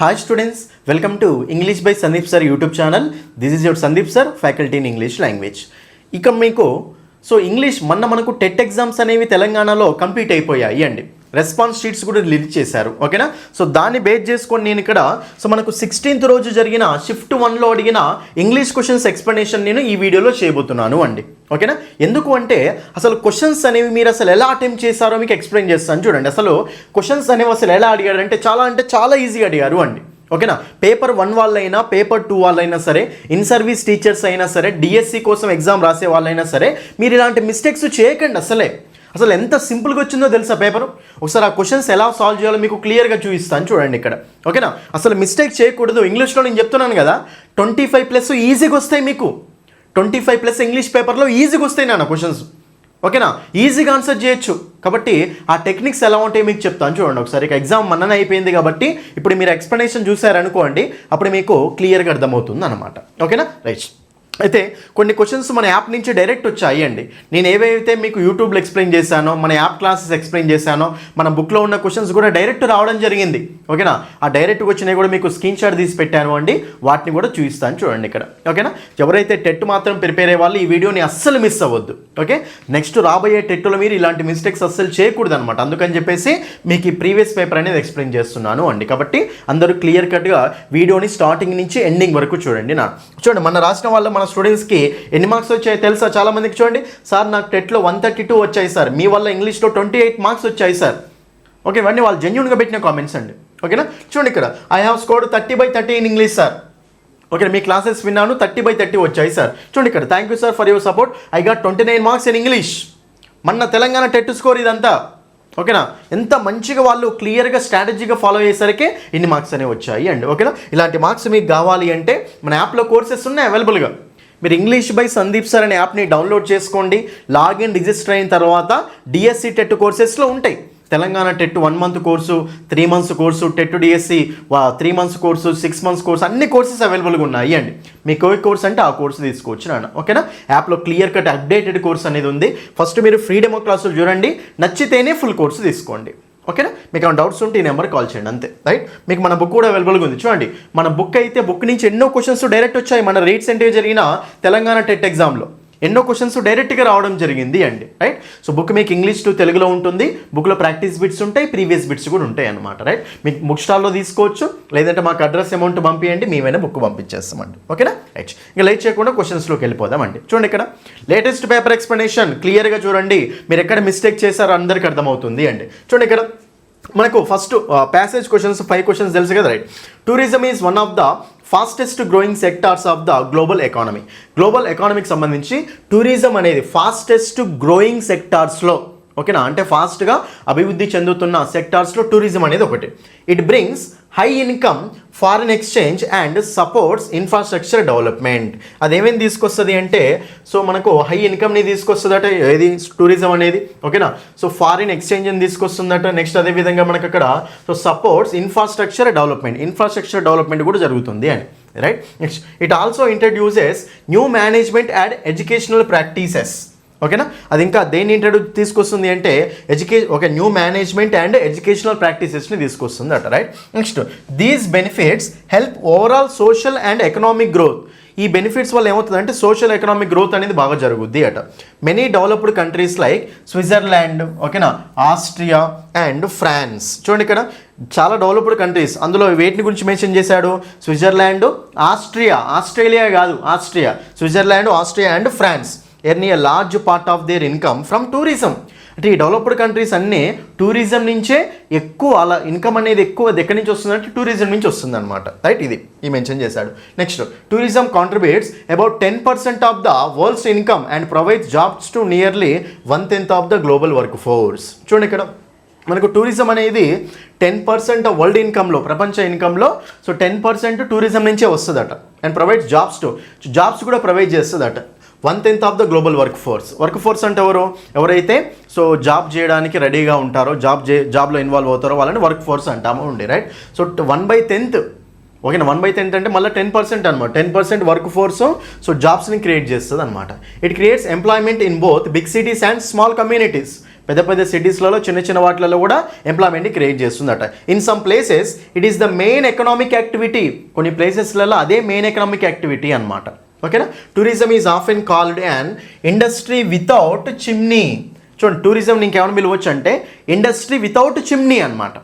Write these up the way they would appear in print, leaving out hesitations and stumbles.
Hi students, welcome to English by Sandeep Sir YouTube channel. This is your Sandeep Sir, faculty in English language. ఇక మీకు English మనకు TET exams అనేవి తెలంగాణలో complete అయిపోయాయి అండి. Response sheets కూడా release చేశారు, ఓకేనా. దాన్ని బేస్ చేసుకొని నేను ఇక్కడ మనకు 16th రోజు జరిగిన షిఫ్ట్ 1లో అడిగిన ఇంగ్లీష్ క్వశ్చన్స్ ఎక్స్ప్లెనేషన్ నేను ఈ వీడియోలో చేయబోతున్నాను అండి, ఓకేనా. ఎందుకు అంటే అసలు క్వశ్చన్స్ అనేవి మీరు అసలు ఎలా అటెంప్ట్ చేశారో మీకు ఎక్స్ప్లెయిన్ చేస్తాను చూడండి. అసలు క్వశ్చన్స్ అనేవి అసలు ఎలా అడిగారు అంటే చాలా ఈజీగా అడిగారు అండి, ఓకేనా. పేపర్ 1 వాళ్ళైనా పేపర్ 2 వాళ్ళైనా సరే, ఇన్ సర్వీస్ టీచర్స్ అయినా సరే, డిఎస్సి కోసం ఎగ్జామ్ రాసే వాళ్ళైనా సరే, మీరు ఇలాంటి మిస్టేక్స్ చేయకండి. అసలు ఎంత సింపుల్గా వచ్చిందో తెలుసా పేపర్. ఒకసారి ఆ క్వశ్చన్స్ ఎలా సాల్వ్ చేయాలో మీకు క్లియర్గా చూపిస్తాను చూడండి ఇక్కడ, ఓకేనా. అసలు మిస్టేక్ చేయకూడదు. ఇంగ్లీష్లో నేను చెప్తున్నాను కదా, 25+ ఈజీగా వస్తాయి మీకు. 25+ ఇంగ్లీష్ పేపర్లో ఈజీగా వస్తాయి నాన్న క్వశ్చన్స్, ఓకేనా. ఈజీగా ఆన్సర్ చేయొచ్చు. కాబట్టి ఆ టెక్నిక్స్ ఎలా ఉంటాయో మీకు చెప్తాను చూడండి ఒకసారి. ఇక ఎగ్జామ్ మొన్ననే అయిపోయింది కాబట్టి ఇప్పుడు మీరు ఎక్స్ప్లెనేషన్ చూసారనుకోండి, అప్పుడు మీకు క్లియర్గా అర్థమవుతుంది అనమాట, ఓకేనా. రైట్. అయితే కొన్ని క్వశ్చన్స్ మన యాప్ నుంచి డైరెక్ట్ వచ్చాయి అండి. నేను ఏవైతే మీకు యూట్యూబ్లో ఎక్స్ప్లెయిన్ చేశానో, మన యాప్ క్లాసెస్ ఎక్స్ప్లెయిన్ చేశానో, మన బుక్లో ఉన్న క్వశ్చన్స్ కూడా డైరెక్ట్ రావడం జరిగింది, ఓకేనా. ఆ డైరెక్ట్గా వచ్చినవి కూడా మీకు స్క్రీన్ షాట్ తీసి పెట్టాను అండి, వాటిని కూడా చూపిస్తాను చూడండి ఇక్కడ, ఓకేనా. ఎవరైతే టెట్ మాత్రం ప్రిపేర్ అయ్యే వాళ్ళు ఈ వీడియోని అస్సలు మిస్ అవ్వద్దు, ఓకే. నెక్స్ట్ రాబోయే టెట్లో మీరు ఇలాంటి మిస్టేక్స్ అస్సలు చేయకూడదు అనమాట. అందుకని చెప్పేసి మీకు ఈ ప్రీవియస్ పేపర్ అనేది ఎక్స్ప్లెయిన్ చేస్తున్నాను అండి. కాబట్టి అందరూ క్లియర్ కట్గా వీడియోని స్టార్టింగ్ నుంచి ఎండింగ్ వరకు చూడండి. చూడండి మన రాసిన వాళ్ళ మన స్టూడెంట్స్కి ఎన్ని మార్క్స్ వచ్చాయి తెలుసా? చాలామందికి చూడండి, సార్ నాకు టెట్లో 132 వచ్చాయి సార్, మీ వల్ల ఇంగ్లీష్లో 28 మార్క్స్ వచ్చాయి సార్, ఓకే. ఇవన్నీ వాళ్ళు జెన్యూన్గా పెట్టిన కామెంట్స్ అండి, ఓకేనా. చూడండి ఇక్కడ, I have scored 30/30 in English sir, okay. Me classes విన్నాను, 30/30 వచ్చాయి సార్. చూడండి ఇక్కడ, thank you sir for your support, I got 29 marks in English. మన తెలంగాణ టెట్ స్కోర్ ఇదంతా, ఓకేనా. ఎంత మంచిగా వాళ్ళు క్లియర్గా స్ట్రాటజీగా ఫాలో అయ్యేసరికి ఇన్ని మార్క్స్ అనేవి వచ్చాయి అండి, ఓకేనా. ఇలాంటి మార్క్స్ మీకు కావాలి అంటే మన యాప్లో కోర్సెస్ ఉన్నాయి అవైలబుల్గా. మీరు ఇంగ్లీష్ బై సందీప్ సార్ అనే యాప్ని డౌన్లోడ్ చేసుకోండి. లాగిన్ రిజిస్టర్ అయిన తర్వాత డిఎస్సి టెట్ కోర్సెస్లో ఉంటాయి. Telangana TET 1 month course, 3 months course, TET DSC 3 months course, 6 months course, అన్ని కోర్సెస్ అవైలబుల్గా ఉన్నాయి అండి. మీకు ఏ కోర్స్ అంటే ఆ కోర్సు తీసుకోవచ్చు నాన్న, ఓకేనా. యాప్లో క్లియర్ కట్ అప్డేటెడ్ కోర్స్ అనేది ఉంది. ఫస్ట్ మీరు ఫ్రీ డెమో క్లాసులు చూడండి, నచ్చితేనే ఫుల్ కోర్సు తీసుకోండి, ఓకేనా. మీకు ఏమైనా డౌట్స్ ఉంటే ఈ నెంబర్కి కాల్ చేయండి అంతే, రైట్. మీకు మన బుక్ కూడా అవైలబుల్గా ఉంది చూడండి. మన బుక్ అయితే బుక్ నుంచి ఎన్నో క్వశ్చన్స్ డైరెక్ట్ వచ్చాయి. మన రీసెంట్గా జరిగిన తెలంగాణ టెట్ ఎగ్జామ్లో ఎన్నో క్వశ్చన్స్ డైరెక్ట్గా రావడం జరిగింది అండి, రైట్. బుక్ మీకు ఇంగ్లీష్ టు తెలుగులో ఉంటుంది. బుక్లో ప్రాక్టీస్ బిట్స్ ఉంటాయి, ప్రీవియస్ బిట్స్ కూడా ఉంటాయి అనమాట, రైట్. మీకు బుక్ స్టాల్లో తీసుకోవచ్చు, లేదంటే మాకు అడ్రస్ అమౌంట్ పంపించండి, మేమైనా బుక్ పంపించేస్తామండి, ఓకేనా. రైట్. ఇంకా లేట్ చేయకుండా క్వశ్చన్స్లోకి వెళ్ళిపోదామండి. చూడండి ఇక్కడ లేటెస్ట్ పేపర్ ఎక్స్ప్లెనేషన్ క్లియర్గా చూడండి. మీరు ఎక్కడ మిస్టేక్ చేశారో అందరికీ అర్థమవుతుంది అండి. చూడండి ఇక్కడ మనకు ఫస్ట్ ప్యాసేజ్ క్వశ్చన్స్ 5 క్వశ్చన్స్ తెలుసు కదా, right. Tourism is one of the fastest growing sectors of the global economy. Global ఎకానమీకి సంబంధించి టూరిజం అనేది ఫాస్టెస్ట్ గ్రోయింగ్ సెక్టార్స్లో, ఓకేనా, అంటే ఫాస్ట్గా అభివృద్ధి చెందుతున్న సెక్టార్స్లో టూరిజం అనేది ఒకటి. It brings high income, foreign exchange and supports infrastructure development. అదేమేమి తీసుకొస్తుంది అంటే మనకు హై ఇన్కమ్ని తీసుకొస్తుందట ఏది టూరిజం అనేది, ఓకేనా. ఫారిన్ ఎక్స్చేంజ్ని తీసుకొస్తుందట. నెక్స్ట్ అదేవిధంగా మనకు అక్కడ సపోర్ట్స్ ఇన్ఫ్రాస్ట్రక్చర్ డెవలప్మెంట్ కూడా జరుగుతుంది అని, right. Next it also introduces new management and educational practices, ఓకేనా. అది ఇంకా దేన్ని తీసుకొస్తుంది అంటే న్యూ మేనేజ్మెంట్ అండ్ ఎడ్యుకేషనల్ ప్రాక్టీసెస్ని తీసుకొస్తుంది అట, right. Next these benefits help overall social and economic growth. ఈ బెనిఫిట్స్ వల్ల ఏమవుతుందంటే సోషల్ ఎకనామిక్ గ్రోత్ అనేది బాగా జరుగుద్ది అట. Many developed countries like Switzerland, ఓకేనా, ఆస్ట్రియా అండ్ ఫ్రాన్స్. చూడండి ఇక్కడ చాలా డెవలప్డ్ కంట్రీస్, అందులో వేటిని గురించి మెన్షన్ చేశాడు? స్విట్జర్లాండ్, ఆస్ట్రేలియా కాదు, Switzerland, Austria and France earn a large part of their income from tourism. అంటే ఈ డెవలప్డ్ కంట్రీస్ అన్నీ టూరిజం నుంచే ఎక్కువ అలా ఇన్కమ్ అనేది ఎక్కువ ఎక్కడి నుంచి వస్తుందంటే టూరిజం నుంచి వస్తుంది అనమాట, రైట్. ఇది మెన్షన్ చేశాడు. Next tourism contributes about 10% of the world's income and provides jobs to nearly 1/10 of the global work force. చూడండి ఇక్కడ మనకు టూరిజం అనేది 10% వరల్డ్ ఇన్కమ్లో, ప్రపంచ ఇన్కమ్లో 10% టూరిజం నుంచే వస్తుందట. అండ్ ప్రొవైడ్స్ జాబ్స్ కూడా ప్రొవైడ్ చేస్తుందట. 1/10 of the global work force అంటే ఎవరైతే జాబ్ చేయడానికి రెడీగా ఉంటారో, జాబ్లో ఇన్వాల్వ్ అవుతారో వాళ్ళని వర్క్ ఫోర్స్ అంటాము ఉండి, రైట్. 1/10, ఓకేనా. 1/10 అంటే మళ్ళీ 10% అనమాట. 10% వర్క్ ఫోర్స్ జాబ్స్ని క్రియేట్ చేస్తుంది అనమాట. It creates employment in both big cities and small communities. పెద్ద పెద్ద సిటీస్లలో చిన్న చిన్న వాటిలలో కూడా ఎంప్లాయ్మెంట్ని క్రియేట్ చేస్తుందట. In some places it is the main economic activity. కొన్ని ప్లేసెస్లలో అదే మెయిన్ ఎకనామిక్ యాక్టివిటీ అనమాట. ఓకేనా. Tourism is often called and industry without chimney. చూడండి, టూరిజం ఇంకేమైనా పిలవచ్చు అంటే ఇండస్ట్రీ వితౌట్ చిమ్నీ అనమాట.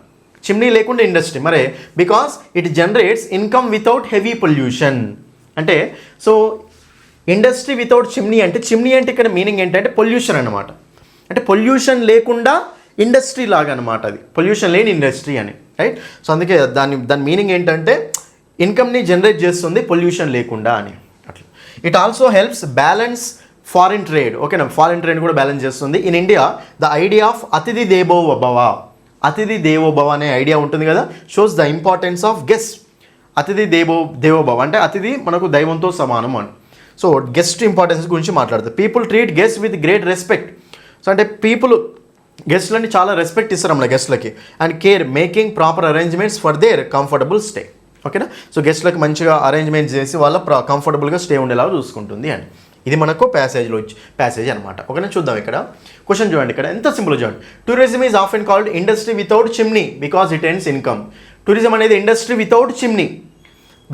చిమ్నీ లేకుండా ఇండస్ట్రీ. మరే because it generates income without heavy pollution. అంటే సో ఇండస్ట్రీ వితౌట్ చిమ్నీ అంటే, చిమ్నీ అంటే ఇక్కడ మీనింగ్ ఏంటంటే పొల్యూషన్ అనమాట. అంటే పొల్యూషన్ లేకుండా ఇండస్ట్రీ లాగా అనమాట. అది పొల్యూషన్ లేని ఇండస్ట్రీ అని, రైట్. సో అందుకే దాని మీనింగ్ ఏంటంటే ఇన్కమ్ని జనరేట్ చేస్తుంది పొల్యూషన్ లేకుండా అని అట్లా. It also helps balance foreign trade. ఓకేనా, ఫారిన్ ట్రేడ్ కూడా బ్యాలెన్స్ చేస్తుంది. In India the idea of అతిథి దేవో భవ, అతిథి దేవోభవ అనే ఐడియా ఉంటుంది కదా, shows the importance of guest. అతిథి దేవోభవ అంటే అతిథి మనకు దైవంతో సమానం అని. సో గెస్ట్ ఇంపార్టెన్స్ గురించి మాట్లాడుతుంది. People treat guest with great respect. So అంటే పీపుల్ గెస్ట్లని చాలా రెస్పెక్ట్ ఇస్తారు మన గెస్ట్లకి. And care making proper arrangements for their comfortable stay. ఓకేనా. సో గెస్ట్లకు మంచిగా అరేంజ్మెంట్స్ చేసి వాళ్ళ కంఫర్టబుల్గా స్టే ఉండేలాగా చూసుకుంటుంది అని. ఇది మనకు ప్యాసేజ్ అనమాట. ఓకేనా. చూద్దాం ఇక్కడ క్వశ్చన్ చూడండి. ఇక్కడ ఎంత సింపుల్ చూడండి. Tourism is often called industry without chimney because it ends income. Tourism అనేది industry without chimney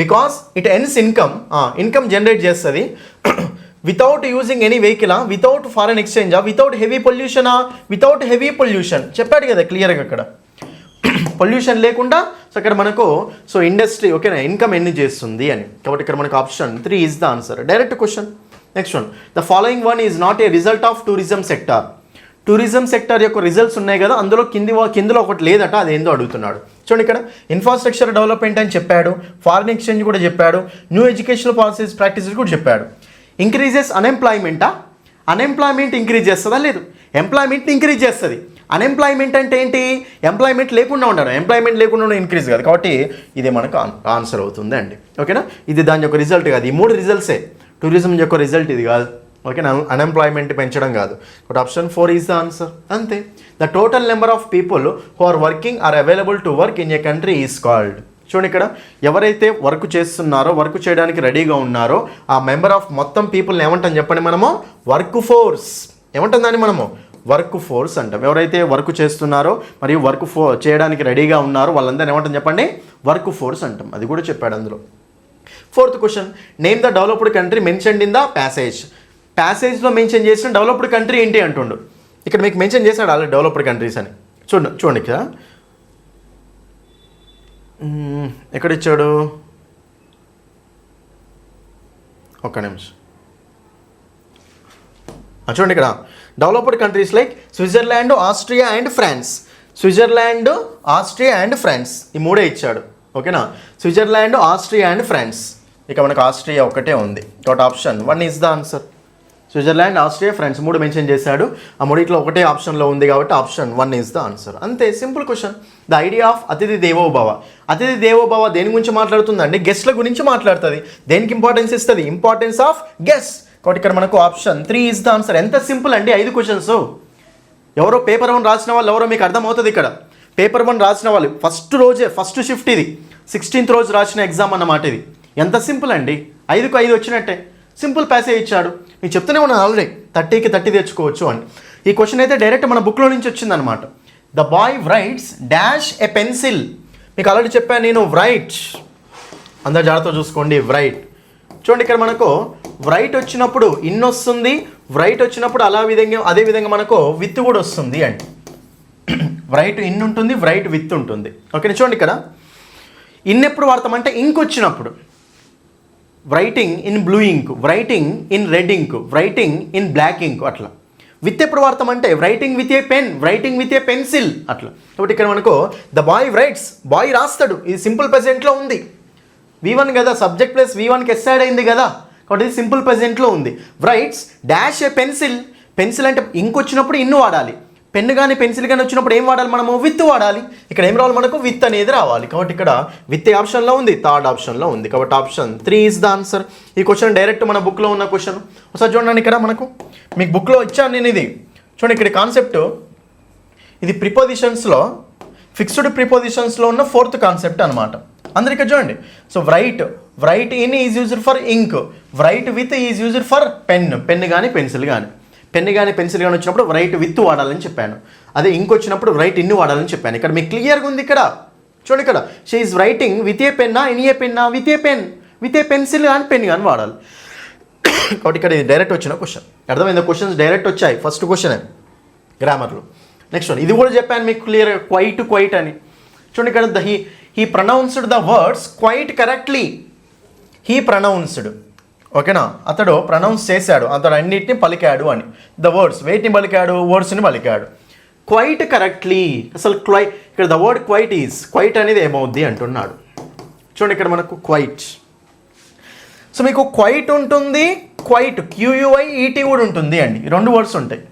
because it ends income. Income generate చేస్తుంది without using any vehicle, without foreign exchange, without heavy పొల్యూషనా, without heavy pollution చెప్పాడు కదా క్లియర్గా అక్కడ. Pollution లేకుండా so ఇక్కడ మనకు సో ఇండస్ట్రీ ఓకేనా ఇన్కమ్ ఎన్ని చేస్తుంది అని. కాబట్టి ఇక్కడ మనకు option 3 is the answer. Direct question. Next one, the following one is not A result of tourism sector. Tourism sector యొక్క రిజల్ట్స్ ఉన్నాయి కదా, అందులో కిందలో ఒకటి లేదట, అదేందో అడుగుతున్నాడు. చూడండి ఇక్కడ ఇన్ఫ్రాస్ట్రక్చర్ డెవలప్మెంట్ అని చెప్పాడు, ఫారిన్ ఎక్స్చేంజ్ కూడా చెప్పాడు, న్యూ ఎడ్యుకేషనల్ పాలసీస్ ప్రాక్టీసెస్ కూడా చెప్పాడు. ఇంక్రీజెస్ అన్ఎంప్లాయ్మెంటా? అన్ఎంప్లాయ్మెంట్ ఇంక్రీజ్ చేస్తుందా? లేదు, ఎంప్లాయ్మెంట్ని ఇంక్రీజ్ చేస్తుంది. అన్ఎంప్లాయ్మెంట్ అంటే ఏంటి? ఎంప్లాయ్మెంట్ లేకుండా ఉండడం. ఎంప్లాయ్మెంట్ లేకుండా ఉండడం ఇంక్రీజ్ కాదు. కాబట్టి ఇదే మనకు ఆన్సర్ అవుతుంది అండి. ఓకేనా. ఇది దాని యొక్క రిజల్ట్ కాదు. ఈ 3 రిజల్ట్సే టూరిజం యొక్క రిజల్ట్ ఇది కాదు. ఓకేనా. అన్ఎంప్లాయ్మెంట్ పెంచడం కాదు. కాబట్టి ఆప్షన్ 4 ఈజ్ ద ఆన్సర్. అంతే. The total number of people who are working or available to work in a country is called. చూడండి ఇక్కడ ఎవరైతే వర్క్ చేస్తున్నారో, వర్క్ చేయడానికి రెడీగా ఉన్నారో ఆ మెంబర్ ఆఫ్ మొత్తం పీపుల్ని ఏమంటాం చెప్పండి మనము? Work force. ఏమంటాం దాన్ని మనము? వర్క్ ఫోర్స్ అంటాం. ఎవరైతే వర్క్ చేస్తున్నారో మరియు చేయడానికి రెడీగా ఉన్నారో వాళ్ళందరూ ఏమంటాం చెప్పండి? వర్క్ ఫోర్స్ అంటాం. అది కూడా చెప్పాడు అందులో. 4th question, name the developed country mentioned in the passage. ప్యాసేజ్లో మెన్షన్ చేసిన డెవలప్డ్ కంట్రీ ఏంటి అంటుండు. ఇక్కడ మీకు మెన్షన్ చేశాడు ఆల్రెడీ డెవలప్డ్ కంట్రీస్ అని. చూడండి ఇక్కడ ఎక్కడ ఇచ్చాడు? ఒక్క నిమిషం. చూడండి ఇక్కడ developed countries like Switzerland, Austria and France. Switzerland, Austria and France ఈ 3 ఇచ్చాడు. ఓకేనా. Switzerland, Austria and France. ఇక మనకు ఆస్ట్రియా ఒకటే ఉంది. కాబట్టి option 1 is the answer. Switzerland, Austria, France 3 mention చేశాడు. ఆ 3లో ఒకటే ఆప్షన్లో ఉంది కాబట్టి ఆప్షన్ 1 ఈజ్ ద ఆన్సర్. అంతే, simple question. The idea of Atithi Devo Bhava. అతిథి దేవోభవ దేని గురించి మాట్లాడుతుందండి? గెస్ట్ల గురించి మాట్లాడుతుంది. దేనికి ఇంపార్టెన్స్ ఇస్తుంది? Importance of guest. కాబట్టి ఇక్కడ మనకు ఆప్షన్ 3 ఈజ్ ద ఆన్సర్. ఎంత సింపుల్ అండి, 5 క్వశ్చన్స్. ఎవరో పేపర్ 1 రాసిన వాళ్ళు ఎవరో మీకు అర్థమవుతుంది. ఇక్కడ పేపర్ 1 రాసిన వాళ్ళు ఫస్ట్ షిఫ్ట్ ఇది 16th రోజు రాసిన ఎగ్జామ్ అన్నమాట. ఇది ఎంత సింపుల్ అండి. 5కు 5 వచ్చినట్టే. సింపుల్ ప్యాసేజ్ ఇచ్చాడు. నేను చెప్తూనే ఉన్నాను ఆల్రెడీ 30కి 30 తెచ్చుకోవచ్చు అని. ఈ క్వశ్చన్ అయితే డైరెక్ట్ మన బుక్లో నుంచి వచ్చిందనమాట. The boy rights dash a pencil. మీకు ఆల్రెడీ చెప్పాను నేను, రైట్. అందరు జాగ్రత్తగా చూసుకోండి. రైట్. చూడండి ఇక్కడ మనకు రైట్ వచ్చినప్పుడు ఇన్ వస్తుంది, రైట్ వచ్చినప్పుడు అదే విధంగా మనకు విత్ కూడా వస్తుంది అండి. రైట్ ఇన్ ఉంటుంది, రైట్ విత్ ఉంటుంది. ఓకే. చూడండి ఇక్కడ ఇన్ ఎప్పుడు వాడతామంటే ఇంక్ వచ్చినప్పుడు. Writing in blue ink, writing in red ink, writing in black ink అట్లా. విత్ ఎప్పుడు వాడతామంటే writing with a pen, writing with a pencil అట్లా. కాబట్టి ఇక్కడ మనకు ద బాయ్ రైట్స్, బాయ్ రాస్తాడు. ఇది సింపుల్ ప్రెజెంట్లో ఉంది. V1 కదా, సబ్జెక్ట్ ప్లస్ V1కి ఎస్సైడ్ అయింది కదా, కాబట్టి ఇది సింపుల్ ప్రెజెంట్లో ఉంది. రైట్స్ డాష్ ఏ పెన్సిల్. పెన్సిల్ అంటే ఇంక్ వచ్చినప్పుడు ఇన్ను వాడాలి. పెన్ను కానీ పెన్సిల్ కానీ వచ్చినప్పుడు ఏం వాడాలి మనము? విత్ వాడాలి. ఇక్కడ ఏం రావాలి మనకు? విత్ అనేది రావాలి. కాబట్టి ఇక్కడ విత్ ఏ ఆప్షన్లో ఉంది? 3rd ఆప్షన్లో ఉంది. కాబట్టి ఆప్షన్ 3 ఈజ్ ద ఆన్సర్. ఈ క్వశ్చన్ డైరెక్ట్ మన బుక్లో ఉన్న క్వశ్చన్. ఒకసారి చూడండి ఇక్కడ మనకు మీకు బుక్లో ఇచ్చాను నేను ఇది. చూడండి ఇక్కడ కాన్సెప్ట్ ఇది ప్రిపోజిషన్స్లో, ఫిక్స్డ్ ప్రిపోజిషన్స్లో ఉన్న 4th కాన్సెప్ట్ అనమాట. అందరు ఇక్కడ చూడండి. So write in is used for ink, write with is used for pen కానీ పెన్సిల్ కానీ. పెన్ కానీ పెన్సిల్ కానీ వచ్చినప్పుడు రైట్ విత్ వాడాలని చెప్పాను. అదే ఇంక్ వచ్చినప్పుడు రైట్ ఇన్ వాడాలని చెప్పాను. ఇక్కడ మీకు క్లియర్గా ఉంది. ఇక్కడ చూడండి, ఇక్కడ she is writing with a పెన్నా, ఇన్ ఏ పెన్నా, with a pen, with a pencil కానీ పెన్ కానీ వాడాలి. కాబట్టి ఇక్కడ డైరెక్ట్ వచ్చిన క్వశ్చన్ అర్థమైంది. క్వశ్చన్స్ డైరెక్ట్ వచ్చాయి. ఫస్ట్ క్వశ్చన్ గ్రామర్లో. నెక్స్ట్ వన్ ఇది కూడా చెప్పాను మీకు క్లియర్, క్వైట్ అని. చూడండి ఇక్కడ he pronounced the words quite correctly. He pronounced, ఓకేనా, అతడు ప్రొనౌన్స్ చేశాడు, అతడు అన్నిటిని పలికాడు అని. ద వర్డ్స్ వేటిని పలికాడు, వర్డ్స్ని పలికాడు క్వైట్ కరెక్ట్లీ. అసలు ఇక్కడ ద వర్డ్ క్వైట్ అనేది ఏమవుద్ది అంటున్నాడు. చూడండి ఇక్కడ మనకు క్వైట్. సో మీకు క్వైట్ ఉంటుంది, క్వైట్ QUIET కూడా ఉంటుంది అండి. రెండు వర్డ్స్ ఉంటాయి.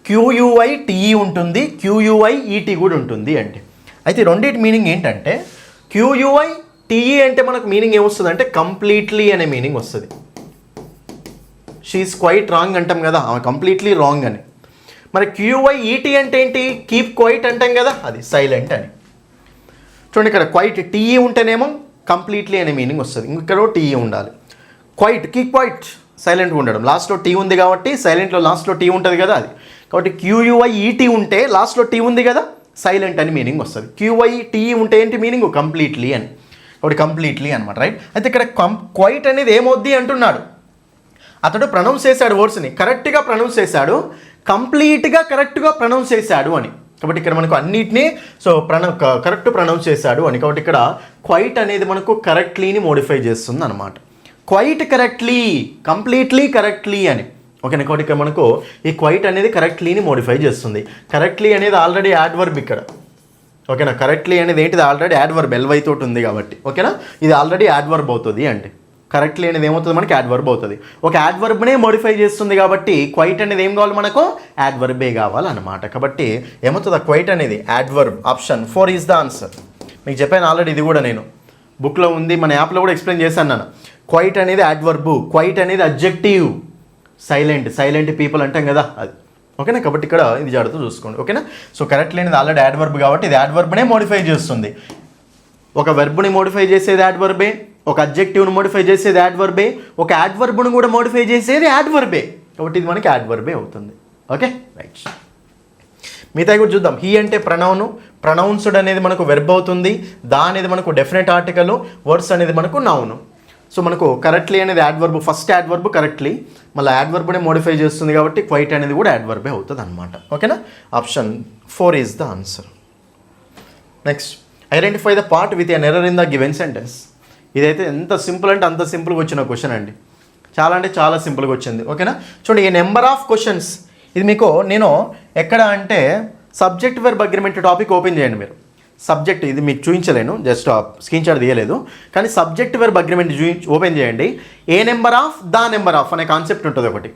QUITE ఉంటుంది, QUIET కూడా ఉంటుంది అండి. అయితే రెండింటి మీనింగ్ ఏంటంటే QUITE అంటే మనకు మీనింగ్ ఏమొస్తుంది అంటే కంప్లీట్లీ అనే మీనింగ్ వస్తుంది. షీఈస్ క్వైట్ రాంగ్ అంటాం కదా, కంప్లీట్లీ రాంగ్ అని. మరి QUIET అంటే ఏంటి, కీప్ క్వైట్ అంటాం కదా, అది సైలెంట్ అని. చూడండి ఇక్కడ క్వైట్ TE ఉంటేనేమో కంప్లీట్లీ అనే మీనింగ్ వస్తుంది. ఇక్కడ TE ఉండాలి. క్వైట్, కీప్ క్వైట్, సైలెంట్గా ఉండడం. లాస్ట్లో T ఉంది కాబట్టి సైలెంట్లో లాస్ట్లో T ఉంటుంది కదా అది. కాబట్టి QUIET ఉంటే లాస్ట్లో T ఉంది కదా, సైలెంట్ అని మీనింగ్ వస్తుంది. QUITE ఉంటే ఏంటి మీనింగ్, కంప్లీట్లీ అని. కాబట్టి కంప్లీట్లీ అనమాట, రైట్. అయితే ఇక్కడ క్వైట్ అనేది ఏమవుద్ది అంటున్నాడు. అతడు ప్రొనౌన్స్ చేశాడు, వర్డ్స్ని కరెక్ట్గా ప్రొనౌన్స్ చేశాడు, కంప్లీట్గా కరెక్ట్గా ప్రొనౌన్స్ చేశాడు అని. కాబట్టి ఇక్కడ మనకు అన్నిటినీ కరెక్ట్ ప్రొనౌన్స్ చేశాడు అని. కాబట్టి ఇక్కడ క్వైట్ అనేది మనకు కరెక్ట్లీని మోడిఫై చేస్తుంది అనమాట. క్వైట్ కరెక్ట్లీ, కంప్లీట్లీ కరెక్ట్లీ అని, ఓకేనా. కాబట్టి ఇక్కడ మనకు ఈ క్వైట్ అనేది కరెక్ట్లీని మోడిఫై చేస్తుంది. కరెక్ట్లీ అనేది ఆల్రెడీ యాడ్వర్బ్ ఇక్కడ, ఓకేనా. కరెక్ట్లీ అనేది ఏంటిది, ఆల్రెడీ యాడ్వర్బ్ ఎల్వై తోటి ఉంది కాబట్టి, ఓకేనా. ఇది ఆల్రెడీ యాడ్వర్బ్ అవుతుంది అంటే కరెక్ట్లీ అనేది ఏమవుతుంది మనకి, యాడ్వర్బ్ అవుతుంది. ఒక యాడ్వర్బ్నే మోడిఫై చేస్తుంది కాబట్టి క్వైట్ అనేది ఏం కావాలి మనకు, యాడ్వర్బే కావాలన్నమాట. కాబట్టి ఏమవుతుంది క్వైట్ అనేది adverb. Option 4 is the answer. మీకు చెప్పాను ఆల్రెడీ, ఇది కూడా నేను బుక్లో ఉంది, మన యాప్లో కూడా ఎక్స్ప్లెయిన్ చేశాను నేను. క్వైట్ అనేది యాడ్వర్బ్, క్వైట్ అనేది అడ్జెక్టివ్. సైలెంట్ పీపుల్ అంటాం కదా అది, ఓకేనా. కాబట్టి ఇక్కడ ఇది జాగ్రత్త చూసుకోండి, ఓకేనా. సో కరెక్ట్లీ అనేది ఆల్రెడీ యాడ్వర్బ్ కాబట్టి ఇది యాడ్వర్బ్నే మోడిఫై చేస్తుంది. ఒక వెర్బ్ని మోడిఫై చేసేది యాడ్వర్బే, ఒక అడ్జెక్టివ్ని మోడిఫై చేసేది యాడ్వర్బే, ఒక యాడ్వర్బ్ను కూడా మోడిఫై చేసేది యాడ్వర్బే. కాబట్టి ఇది మనకి యాడ్వర్బే అవుతుంది, ఓకే, రైట్. మిగతా కూడా చూద్దాం. హీ అంటే ప్రొనౌన్స్డ్ అనేది మనకు వెర్బ్ అవుతుంది, దా అనేది మనకు డెఫినెట్ ఆర్టికల్, వర్డ్స్ అనేది మనకు నౌను. సో మనకు కరెక్ట్లీ అనేది యాడ్వర్బ్, ఫస్ట్ యాడ్వర్బ్ కరెక్ట్లీ, మళ్ళీ యాడ్వర్బ్నే మోడిఫై చేస్తుంది కాబట్టి క్వైట్ అనేది కూడా యాడ్వర్బే అవుతుంది అనమాట, ఓకేనా. Option 4 is the answer. Next, identify the part with an error in the given sentence. ఇదైతే ఎంత సింపుల్ అంటే అంత సింపుల్గా వచ్చిన క్వశ్చన్ అండి. చాలా అంటే చాలా సింపుల్గా వచ్చింది, ఓకేనా. చూడండి, ఈ నెంబర్ ఆఫ్ క్వశ్చన్స్, ఇది మీకు నేను ఎక్కడ అంటే subject verb agreement topic open చేయండి మీరు. సబ్జెక్ట్ ఇది మీకు చూపించలేను, జస్ట్ స్క్రీన్ షాట్ తీయలేదు, కానీ సబ్జెక్ట్ వెర్బ్ అగ్రిమెంట్ ఓపెన్ చేయండి. A number of, the number of అనే కాన్సెప్ట్ ఉంటుంది ఒకటి.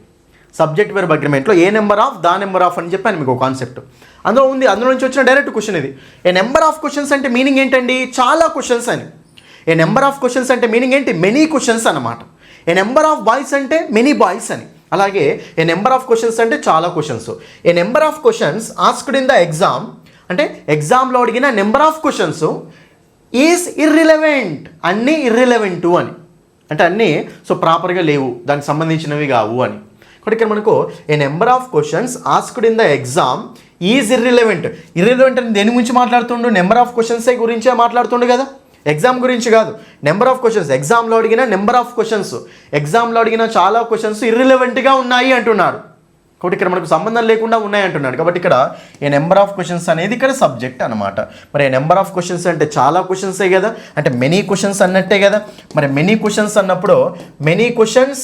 సబ్జెక్ట్ వెర్బ్ అగ్రిమెంట్లో a number of, the number of అని చెప్పాను మీకు కాన్సెప్ట్. అందులో ఉంది, అందులో నుంచి వచ్చిన డైరెక్ట్ క్వశ్చన్ ఇది. ఏ నెంబర్ ఆఫ్ క్వశ్చన్స్ అంటే మీనింగ్ ఏంటండి, చాలా క్వశ్చన్స్ అని. ఏ నెంబర్ ఆఫ్ క్వశ్చన్స్ అంటే మీనింగ్ ఏంటి, మెనీ క్వశ్చన్స్ అనమాట. ఏ నెంబర్ ఆఫ్ బాయ్స్ అంటే మెనీ బాయ్స్ అని. అలాగే ఏ నెంబర్ ఆఫ్ క్వశ్చన్స్ అంటే చాలా questions. A number of questions asked in the exam అంటే ఎగ్జామ్లో అడిగిన నెంబర్ ఆఫ్ క్వశ్చన్స్ ఈజ్ ఇర్రిలెవెంట్, అన్నీ ఇర్రిలెవెంట్ అని, అంటే అన్నీ సో ప్రాపర్గా లేవు, దానికి సంబంధించినవి కావు అని. కాబట్టి ఇక్కడ మనకు a number of questions asked in the exam is irrelevant. Irrelevant అని దేని గురించి మాట్లాడుతుండు, నెంబర్ ఆఫ్ క్వశ్చన్సే గురించే మాట్లాడుతుండు కదా, ఎగ్జామ్ గురించి కాదు. నెంబర్ ఆఫ్ క్వశ్చన్స్, ఎగ్జామ్లో అడిగిన నెంబర్ ఆఫ్ క్వశ్చన్స్, ఎగ్జామ్లో అడిగిన చాలా క్వశ్చన్స్ ఇర్రిలెవెంట్గా ఉన్నాయి అంటున్నాడు. కాబట్టి ఇక్కడ మనకు సంబంధం లేకుండా ఉన్నాయి అంటున్నాడు. కాబట్టి ఇక్కడ ఏ నెంబర్ ఆఫ్ క్వశ్చన్స్ అనేది ఇక్కడ సబ్జెక్ట్ అనమాట. మరి ఏ నెంబర్ ఆఫ్ క్వశ్చన్స్ అంటే చాలా క్వశ్చన్సే కదా, అంటే మెనీ క్వశ్చన్స్ అన్నట్టే కదా. మరి మెనీ క్వశ్చన్స్ అన్నప్పుడు మెనీ క్వశ్చన్స్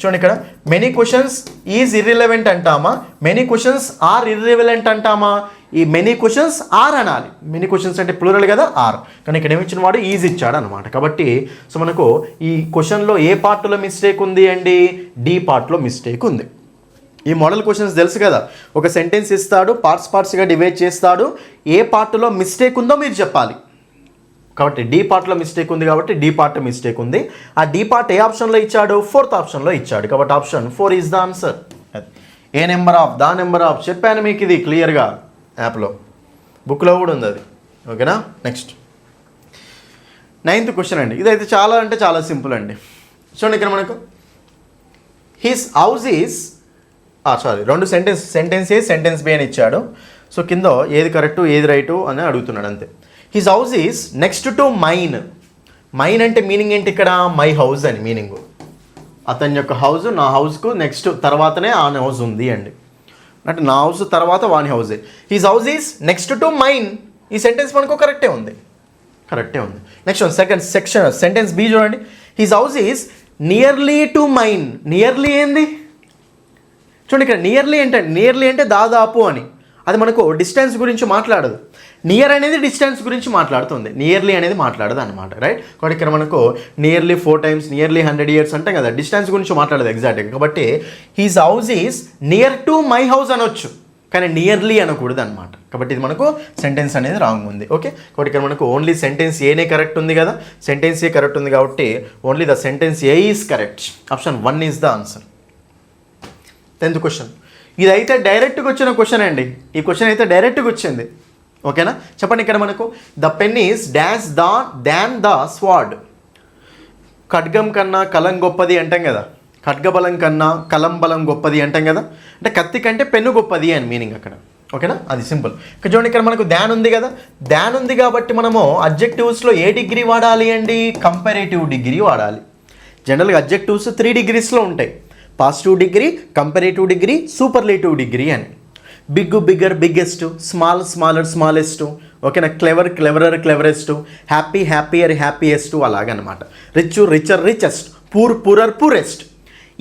చూడండి, ఇక్కడ మెనీ క్వశ్చన్స్ ఈజ్ ఇర్రిలెవెంట్ అంటామా, మెనీ క్వశ్చన్స్ ఆర్ ఇర్రిలెవెంట్ అంటామా? ఈ మెనీ క్వశ్చన్స్ ఆర్ అనాలి. మెనీ క్వశ్చన్స్ అంటే ప్లూరల్ కదా, ఆర్. కానీ ఇక్కడ ఏమిచ్చిన వాడు ఈజ్ ఇచ్చాడు అనమాట. కాబట్టి సో మనకు ఈ క్వశ్చన్లో ఏ పార్ట్లో మిస్టేక్ ఉంది అండి, డి పార్ట్లో మిస్టేక్ ఉంది. ఈ మోడల్ క్వశ్చన్స్ తెలుసు కదా, ఒక సెంటెన్స్ ఇస్తాడు, పార్ట్స్గా డివైడ్ చేస్తాడు, ఏ పార్ట్లో మిస్టేక్ ఉందో మీరు చెప్పాలి. కాబట్టి డి పార్ట్లో మిస్టేక్ ఉంది కాబట్టి డి పార్ట్ మిస్టేక్ ఉంది. ఆ డి పార్ట్ ఏ ఆప్షన్లో ఇచ్చాడు, 4th ఆప్షన్లో ఇచ్చాడు. కాబట్టి option 4 is the answer. A number of, the number of చెప్పాను మీకు, ఇది క్లియర్గా యాప్లో, బుక్లో కూడా ఉంది అది, ఓకేనా. నెక్స్ట్ 9th క్వశ్చన్ అండి. ఇదైతే చాలా అంటే చాలా సింపుల్ అండి. చూడండి, ఇక్కడ మనకు హిస్ హౌస్ ఈజ్ సారీ, రెండు సెంటెన్స్ ఏ సెంటెన్స్ బి అని ఇచ్చాడు. సో కింద ఏది కరెక్టు ఏది రైటు అని అడుగుతున్నాడు అంతే. His house is next to mine. Mine అంటే మీనింగ్ ఏంటి ఇక్కడ? మై హౌస్ అని మీనింగ్. అతని యొక్క హౌస్ నా హౌస్కు నెక్స్ట్ తర్వాతనే ఆ హౌస్ ఉంది అండి. అంటే నా హౌస్ తర్వాత వాని హౌసే. His house is next to mine. ఈ సెంటెన్స్ మనకు కరెక్టే ఉంది. నెక్స్ట్ సెంటెన్స్ బి చూడండి. His house is nearly to mine. Nearly ఏంది చూడండి ఇక్కడ. నియర్లీ అంటే దాదాపు అని. అది మనకు డిస్టెన్స్ గురించి మాట్లాడదు. నియర్ అనేది డిస్టెన్స్ గురించి మాట్లాడుతుంది, నియర్లీ అనేది మాట్లాడదు అనమాట, రైట్. కాబట్టి ఇక్కడ మనకు నియర్లీ 4 times, నియర్లీ 100 years అంటే కదా, డిస్టెన్స్ గురించి మాట్లాడదు ఎగ్జాక్ట్గా. కాబట్టి his house is near to my house అనొచ్చు, కానీ నియర్లీ అనకూడదు అనమాట. కాబట్టి ఇది మనకు సెంటెన్స్ అనేది రాంగ్ ఉంది. ఓకే, కాబట్టి ఇక్కడ మనకు ఓన్లీ సెంటెన్స్ ఏనే కరెక్ట్ ఉంది కదా, సెంటెన్స్ ఏ కరెక్ట్ ఉంది కాబట్టి only the sentence A is correct. Option 1 is the answer. 10th question. ఇదైతే డైరెక్ట్గా వచ్చిన క్వశ్చన్ అండి. ఈ క్వశ్చన్ అయితే డైరెక్ట్గా వచ్చింది. ఓకేనా, చెప్పండి ఇక్కడ మనకు the pen is dash than the స్వాడ్. ఖడ్గం కన్నా కలం గొప్పది అంటాం కదా, ఖడ్గబలం కన్నా కలం బలం గొప్పది అంటాం కదా. అంటే కత్తి కంటే పెన్ను గొప్పది అని మీనింగ్ అక్కడ. ఓకేనా, అది సింపుల్. ఇక్కడ చూడండి, ఇక్కడ మనకు దాన్ ఉంది కదా, దాన్ ఉంది కాబట్టి మనము అడ్జెక్టివ్స్లో ఏ డిగ్రీ వాడాలి అండి? కంపారేటివ్ డిగ్రీ వాడాలి. జనరల్గా అడ్జెక్టివ్స్ 3 degreesలో ఉంటాయి. Positive degree, comparative degree, superlative degree అని. Big bigger biggest, small smaller smallest, ఓకేనా, clever cleverer cleverest, happy happier happiest, అలాగనమాట. Rich richer richest, poor poorer poorest.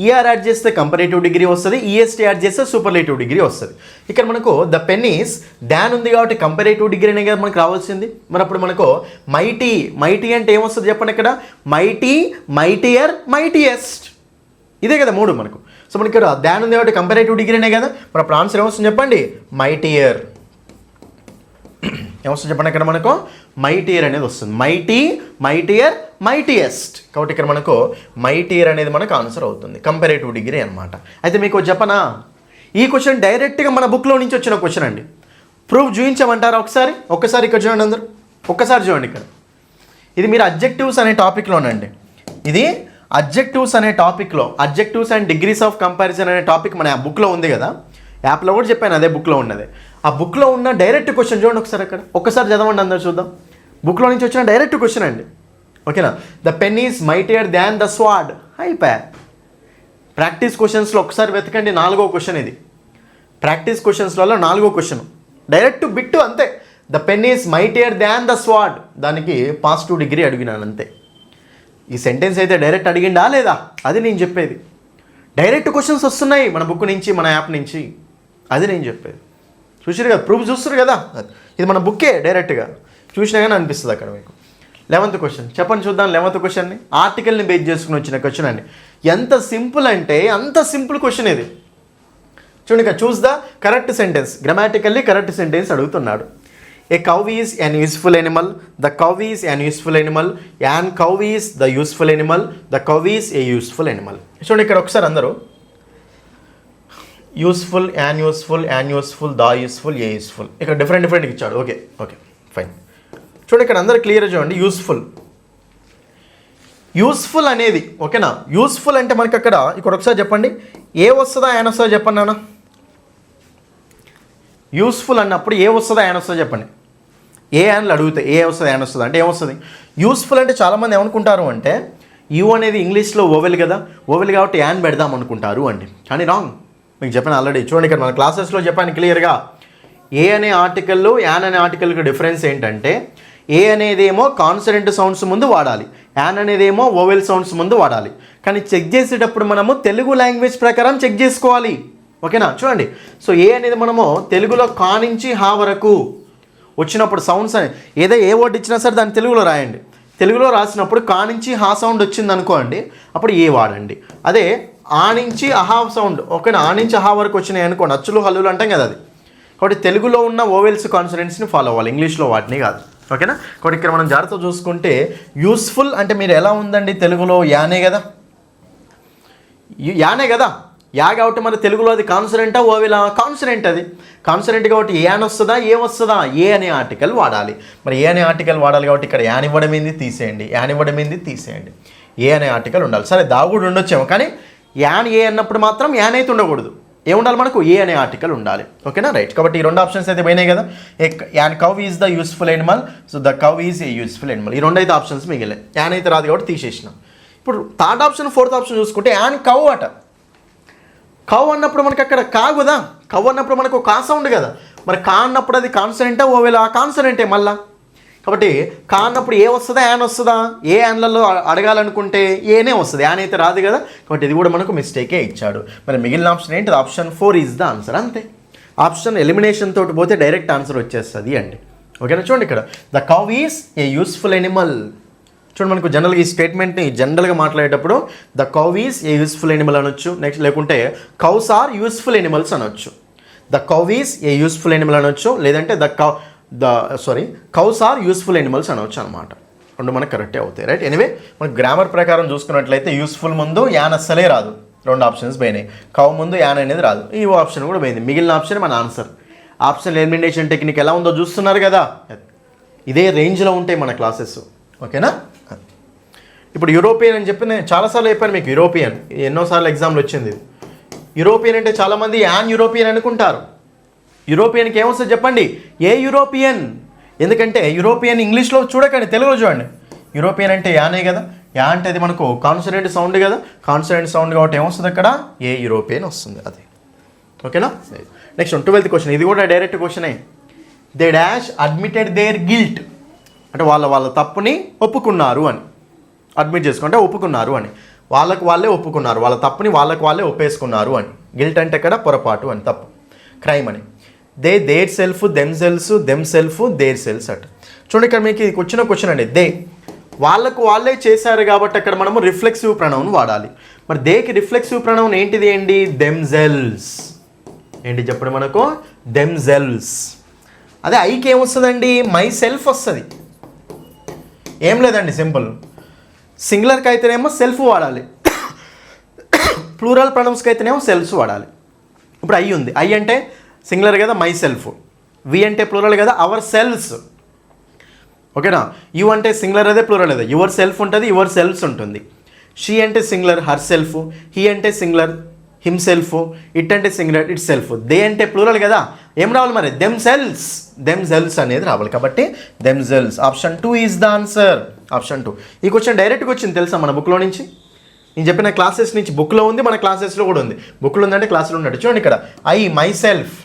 E R add చేస్తే కంపారేటివ్ డిగ్రీ వస్తుంది, E S T add చేస్తే superlative degree వస్తుంది. ఇక్కడ మనకు the pen is don ఉంది కాబట్టి కంపారేటివ్ డిగ్రీ అనే కదా మనకు రావాల్సింది. మరి అప్పుడు మనకు మైటీ అంటే ఏమొస్తుంది చెప్పండి ఇక్కడ? మైటీ, మైటియర్, మైటియెస్ట్, ఇదే కదా 3 మనకు. సో మనకి ఇక్కడ దాన్ ఉంది కాబట్టి కంపారేటివ్ డిగ్రీనే కదా. మరి అప్పుడు ఆన్సర్ ఏమొస్తుంది చెప్పండి? మైటియర్. ఏమొస్తుంది చెప్పండి ఇక్కడ మనకు? మైటియర్ అనేది వస్తుంది. Mightier, mightiest. కాబట్టి ఇక్కడ మనకు మైటియర్ అనేది మనకు ఆన్సర్ అవుతుంది, కంపారేటివ్ డిగ్రీ అనమాట. అయితే మీకు చెప్పనా, ఈ క్వశ్చన్ డైరెక్ట్గా మన బుక్లో నుంచి వచ్చిన క్వశ్చన్ అండి. ప్రూఫ్ చూపించమంటారా ఒక్కసారి ఇక్కడ చూడండి అందరూ, ఒక్కసారి చూడండి ఇక్కడ. ఇది మీరు అడ్జెక్టివ్స్ అనే టాపిక్లోనండి. ఇది అడ్జెక్టివ్స్ అనే టాపిక్లో, adjectives and degrees of comparison అనే టాపిక్ మన బుక్లో ఉంది కదా. యాప్లో కూడా చెప్పాను, అదే బుక్లో ఉన్నది. ఆ బుక్లో ఉన్న డైరెక్ట్ క్వశ్చన్ చూడండి ఒకసారి అక్కడ. ఒక్కసారి చదవండి అందరు చూద్దాం. బుక్లో నుంచి వచ్చిన డైరెక్ట్ క్వశ్చన్ అండి. ఓకేనా, the pen is mightier than the స్వాడ్. అయిపోయా. ప్రాక్టీస్ క్వశ్చన్స్లో ఒకసారి వెతకండి, 4వ క్వశ్చన్ ఇది. ప్రాక్టీస్ క్వశ్చన్స్లలో 4వ క్వశ్చన్ డైరెక్ట్ బిట్టు అంతే. The pen is mightier than the స్వాడ్, దానికి పాజిటివ్ డిగ్రీ అడిగినాను అంతే. ఈ సెంటెన్స్ అయితే డైరెక్ట్ అడిగిండా లేదా, అది నేను చెప్పేది. డైరెక్ట్ క్వశ్చన్స్ వస్తున్నాయి మన బుక్ నుంచి, మన యాప్ నుంచి, అది నేను చెప్పేది. చూసారు కదా, ప్రూఫ్ చూస్తారు కదా, ఇది మన బుక్కే. డైరెక్ట్గా చూసినా కానీ అనిపిస్తుంది అక్కడ మీకు. 11th క్వశ్చన్ చెప్పండి చూద్దాం. 11th క్వశ్చన్ని ఆర్టికల్ని బేస్ చేసుకుని వచ్చిన క్వశ్చన్ అండి. ఎంత సింపుల్ అంటే అంత సింపుల్ క్వశ్చన్ ఇది. చూడండి ఇక, choose the correct sentence, grammatically correct sentence అడుగుతున్నాడు. A cow is an useful animal. The cow is an useful animal. An cow is the useful animal. The cow is a useful animal. చూడండి ఇక్కడ ఒకసారి అందరూ useful, an useful, the useful, A useful, ఇక్కడ different ఇచ్చాడు. Okay fine. చూడండి ఇక్కడ అందరూ clear చూడండి. యూస్ఫుల్ అనేది ఓకేనా. యూస్ఫుల్ అంటే మనకి అక్కడ ఇక్కడ ఒకసారి చెప్పండి, ఏ వస్తుందా యాన్ వస్తుందా చెప్పండి నాన్న. యూస్ఫుల్ అన్నప్పుడు ఏ వస్తుందా యాన్ వస్తుందా చెప్పండి. ఏ యాన్లు అడుగుతాయి, ఏ వస్తుంది యాన్ వస్తుంది అంటే ఏమొస్తుంది? యూస్ఫుల్ అంటే చాలామంది ఏమనుకుంటారు అంటే యూ అనేది ఇంగ్లీష్లో ఓవెల్ కదా, ఓవెల్ కాబట్టి యాన్ పెడదాం అనుకుంటారు అండి. కానీ రాంగ్. మీకు చెప్పాను ఆల్రెడీ. చూడండి ఇక్కడ మన క్లాసెస్లో చెప్పాను క్లియర్గా. ఏ అనే ఆర్టికల్లో యాన్ అనే ఆర్టికల్కి డిఫరెన్స్ ఏంటంటే, ఏ అనేదేమో కాన్సనెంట్ సౌండ్స్ ముందు వాడాలి, యాన్ అనేదేమో ఓవెల్ సౌండ్స్ ముందు వాడాలి. కానీ చెక్ చేసేటప్పుడు మనము తెలుగు లాంగ్వేజ్ ప్రకారం చెక్ చేసుకోవాలి. ఓకేనా, చూడండి. సో ఏ అనేది మనము తెలుగులో కా నుంచి హా వరకు వచ్చినప్పుడు సౌండ్స్ అని ఏ వర్డ్ ఇచ్చినా సరే దాన్ని తెలుగులో రాయండి. తెలుగులో రాసినప్పుడు కా నుంచి హా సౌండ్ వచ్చింది అనుకోండి, అప్పుడు ఏ వాడండి. అదే ఆ నుంచి అహా సౌండ్, ఓకేనా, ఆ నుంచి అహా వరకు వచ్చినాయి అనుకోండి, అచ్చులు హల్లులు అంటాం కదా అది. కాబట్టి తెలుగులో ఉన్న ఓవెల్స్ కాన్సనెంట్స్ని ఫాలో అవ్వాలి, ఇంగ్లీష్లో వాటిని కాదు. ఓకేనా, కాబట్టి ఇక్కడ మనం జాగ్రత్త చూసుకుంటే యూస్ఫుల్ అంటే మీరు ఎలా ఉందండి తెలుగులో యానే కదా, యానే కదా. యా కాబట్టి మరి తెలుగులో అది కాన్సనెంటా ఓవెలా? కాన్సనెంట్. అది కాన్సనెంట్ కాబట్టి యాన్ వస్తుందా ఏ వస్తుందా? ఏ అనే ఆర్టికల్ వాడాలి. మరి ఏ అనే ఆర్టికల్ వాడాలి కాబట్టి ఇక్కడ యాన్ ఇవ్వడం ఏంది తీసేయండి, యాన్ ఇవ్వడం ఏంది తీసేయండి. ఏ అనే ఆర్టికల్ ఉండాలి. సరే దాగుడు ఉండొచ్చేమో, కానీ యాన్ ఏ అన్నప్పుడు మాత్రం యాన్ అయితే ఉండకూడదు. ఏముండాలి మనకు ఏ అనే ఆర్టికల్ ఉండాలి. ఓకేనా, రైట్. కాబట్టి ఈ 2 ఆప్షన్స్ అయితే పోయినాయి కదా. An cow is the useful animal, so the cow is a useful animal. ఈ 2 అయితే ఆప్షన్స్ మిగిలాయి. యాన్ అయితే రాదు కాబట్టి తీసేసినాం. ఇప్పుడు థర్డ్ ఆప్షన్, ఫోర్త్ ఆప్షన్ చూసుకుంటే యాన్ కవ్ అట. కవ్ అన్నప్పుడు మనకి అక్కడ కాగుదా, కవ్ అన్నప్పుడు మనకు కా సౌండ్ కదా. మరి కా అన్నప్పుడు అది కాన్సనెంటా ఓవేళ కాన్సనెంటే మళ్ళా. కాబట్టి కా అన్నప్పుడు ఏ వస్తుందా యాన్ వస్తుందా? ఏ యాన్లలో అడగాలనుకుంటే ఏనే వస్తుంది, యాన్ అయితే రాదు కదా. కాబట్టి ఇది కూడా మనకు మిస్టేకే ఇచ్చాడు. మరి మిగిలిన ఆప్షన్ ఏంటి? Option 4 is the answer. అంతే. ఆప్షన్ ఎలిమినేషన్ తోటి పోతే డైరెక్ట్ ఆన్సర్ వచ్చేస్తుంది అండి. ఓకేనా, చూడండి ఇక్కడ the cow is a useful animal. చూడండి మనకు జనరల్గా ఈ స్టేట్మెంట్ని జనరల్గా మాట్లాడేటప్పుడు the cow is a useful animal అనొచ్చు. నెక్స్ట్ లేకుంటే కౌస్ ఆర్ యూస్ఫుల్ ఎనిమల్స్ అనొచ్చు. The cow is a useful animal అనొచ్చు, లేదంటే కౌస్ ఆర్ యూస్ఫుల్ ఎనిమల్స్ అనవచ్చు అనమాట. 2 మనకు కరెక్టే అవుతాయి, రైట్. ఎనివే మనకు గ్రామర్ ప్రకారం చూసుకున్నట్లయితే యూస్ఫుల్ ముందు యాన్ అస్సలే రాదు. 2 ఆప్షన్స్ పోయినాయి. కవ్ ముందు యాన్ అనేది రాదు. ఈ ఆప్షన్ కూడా పోయింది. మిగిలిన ఆప్షన్ మన ఆన్సర్. ఆప్షన్ ఎలిమినేషన్ టెక్నిక్ ఎలా ఉందో చూస్తున్నారు కదా. ఇదే రేంజ్లో ఉంటాయి మన క్లాసెస్. ఓకేనా. ఇప్పుడు యూరోపియన్ అని చెప్పి నేను చాలాసార్లు చెప్పాను మీకు. యూరోపియన్ ఎన్నోసార్లు ఎగ్జామ్లు వచ్చింది. యూరోపియన్ అంటే చాలామంది యాన్ యూరోపియన్ అనుకుంటారు. యూరోపియన్కి ఏమొస్తుంది చెప్పండి? ఏ యూరోపియన్. ఎందుకంటే యూరోపియన్ ఇంగ్లీష్లో చూడకండి, తెలుగులో చూడండి. యూరోపియన్ అంటే యానే కదా. యా అంటే అది మనకు కాన్సనెంట్ సౌండ్ కదా. కాన్సనెంట్ సౌండ్ కాబట్టి ఏమొస్తుంది అక్కడ? ఏ యూరోపియన్ వస్తుంది. అది ఓకేనా. Next 12th question. ఇది కూడా డైరెక్ట్ క్వశ్చనే. They dash admitted their guilt. అంటే వాళ్ళ తప్పుని ఒప్పుకున్నారు అని. అడ్మిట్ చేసుకుంటే ఒప్పుకున్నారు అని. వాళ్ళకు వాళ్ళే ఒప్పుకున్నారు, వాళ్ళ తప్పుని వాళ్ళే ఒప్పేసుకున్నారు అని. గిల్ట్ అంటే ఇక్కడ పొరపాటు అని, తప్పు, క్రైమ్ అని. Their self, them self their selves అట. చూడండి ఇక్కడ మీకు ఇది వచ్చిన క్వశ్చన్ అండి. వాళ్ళకు వాళ్ళే చేశారు కాబట్టి అక్కడ మనము రిఫ్లెక్సివ్ ప్రొనౌన్ వాడాలి. మరి దేకి రిఫ్లెక్సివ్ ప్రొనౌన్ ఏంటిది ఏంటి? దెమ్సెల్వ్స్. ఏంటి చెప్పండి మనకు? దెమ్సెల్వ్స్. అదే ఐకి ఏమొస్తుందండి? మై సెల్ఫ్ వస్తుంది. ఏం లేదండి, సింపుల్. సింగులర్కి అయితేనేమో సెల్ఫ్ వాడాలి, ప్లూరల్ ప్రొనౌన్స్కి అయితేనేమో సెల్ఫ్స్ వాడాలి. ఇప్పుడు ఐ ఉంది. ఐ అంటే సింగులర్ కదా, మై సెల్ఫ్. వి అంటే ప్లూరల్ కదా, అవర్ సెల్ఫ్స్. ఓకేనా. యు అంటే సింగులర్ అదే, ప్లూరల్ అదే. యువర్ సెల్ఫ్ ఉంటుంది, యువర్ సెల్ఫ్స్ ఉంటుంది. షీ అంటే సింగులర్, హర్ సెల్ఫ్. హీ అంటే సింగులర్, హిమ్ సెల్ఫ్. ఇట్ అంటే సింగులర్, ఇట్ సెల్ఫ్. దే అంటే ప్లూరల్ కదా, ఏం రావాలి మరి? దెమ్ సెల్స్ అనేది రావాలి. కాబట్టి them cells. Option 2 is the answer. Option 2. ఈ క్వశ్చన్ డైరెక్ట్గా వచ్చింది తెలుసా మన బుక్లో నుంచి. నేను చెప్పిన క్లాసెస్ నుంచి బుక్లో ఉంది, మన క్లాసెస్లో కూడా ఉంది. బుక్లో ఉందంటే క్లాసులో ఉన్నట్టు. చూడండి ఇక్కడ ఐ, మై సెల్ఫ్.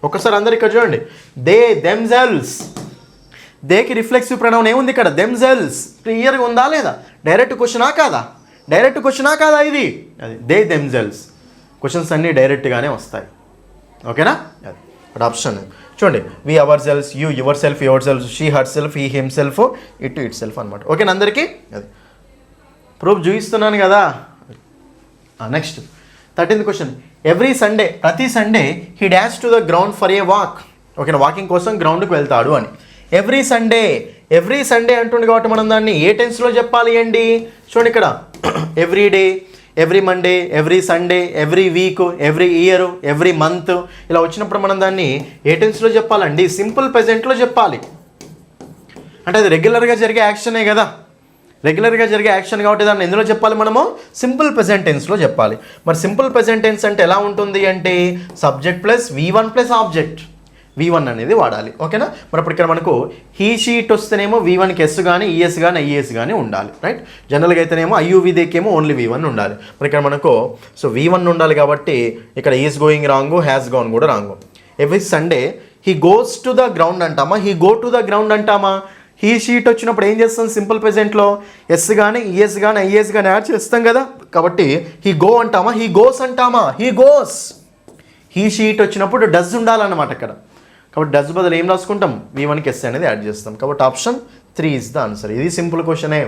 ఒక్కసారి అందరు ఇక్కడ చూడండి. They, themselves. దేకి రిఫ్లెక్సివ్ ప్రొనౌన్ ఏముంది ఇక్కడ? దెమ్సెల్వ్స్. క్లియర్గా ఉందా లేదా? డైరెక్ట్ క్వశ్చనా కాదా ఇది? అది దే, దెమ్సెల్వ్స్. క్వశ్చన్స్ అన్నీ డైరెక్ట్గానే వస్తాయి. ఓకేనా. అది బట్ ఆప్షన్ చూడండి. We, ourselves. You, yourself, yourself. She, herself. He, himself. Itself అనమాట. ఓకేనా అందరికీ. అది ప్రూఫ్ చూపిస్తున్నాను కదా. Next 13th question. Every Sunday, ప్రతి Sunday he dash to the ground for a walk. ఓకేనా, walking కోసం గ్రౌండ్కి వెళ్తాడు అని. ఎవ్రీ సండే అంటుంది కాబట్టి మనం దాన్ని ఏ టెన్స్లో చెప్పాలి అండి? చూడండి ఇక్కడ every day, every Monday, every Sunday, every week, every year, every month ఇలా వచ్చినప్పుడు మనం దాన్ని ఏ టెన్స్లో చెప్పాలండి? సింపుల్ ప్రెజెంట్లో చెప్పాలి. అంటే అది రెగ్యులర్గా జరిగే యాక్షనే కదా. రెగ్యులర్గా జరిగే యాక్షన్ కాబట్టి దాన్ని ఎందులో చెప్పాలి మనము? సింపుల్ ప్రెజెంట్ టెన్స్లో చెప్పాలి. మరి సింపుల్ ప్రెజెంట్ టెన్స్ అంటే ఎలా ఉంటుంది అంటే subject plus V1 plus object. V1 అనేది వాడాలి. ఓకేనా. మరి అప్పుడు ఇక్కడ మనకు హీ, షీ, ఇట్ వస్తేనేమో V1కి ఎస్ కానీ, ఈఎస్ కానీ, ఐఏఎస్ కానీ ఉండాలి, రైట్. జనరల్గా అయితేనేమో ఐయువిదేకేమో ఓన్లీ V1 ఉండాలి. మరి ఇక్కడ మనకు V1 ఉండాలి కాబట్టి ఇక్కడ is going wrong, has gone కూడా wrong. Every Sunday he goes to the ground అంటామా, he go to the ground అంటామా? హీ, షీట్ వచ్చినప్పుడు ఏం చేస్తాం? సింపుల్ ప్రెజెంట్లో ఎస్ కానీ, ఈఎస్ కానీ, ఐఏఎస్ కానీ యాడ్ చేస్తాం కదా. కాబట్టి హీ గో అంటామా, హీ గోస్ అంటామా? He goes. హీ, షీట్ వచ్చినప్పుడు డస్ ఉండాలన్నమాట ఇక్కడ. కాబట్టి డస్ బదులు ఏం రాసుకుంటాం? V1కి ఎస్ అనేది యాడ్ చేస్తాం. కాబట్టి ఆప్షన్ 3 ఈజ్ ద ఆన్సర్. ఇది సింపుల్ క్వశ్చనే.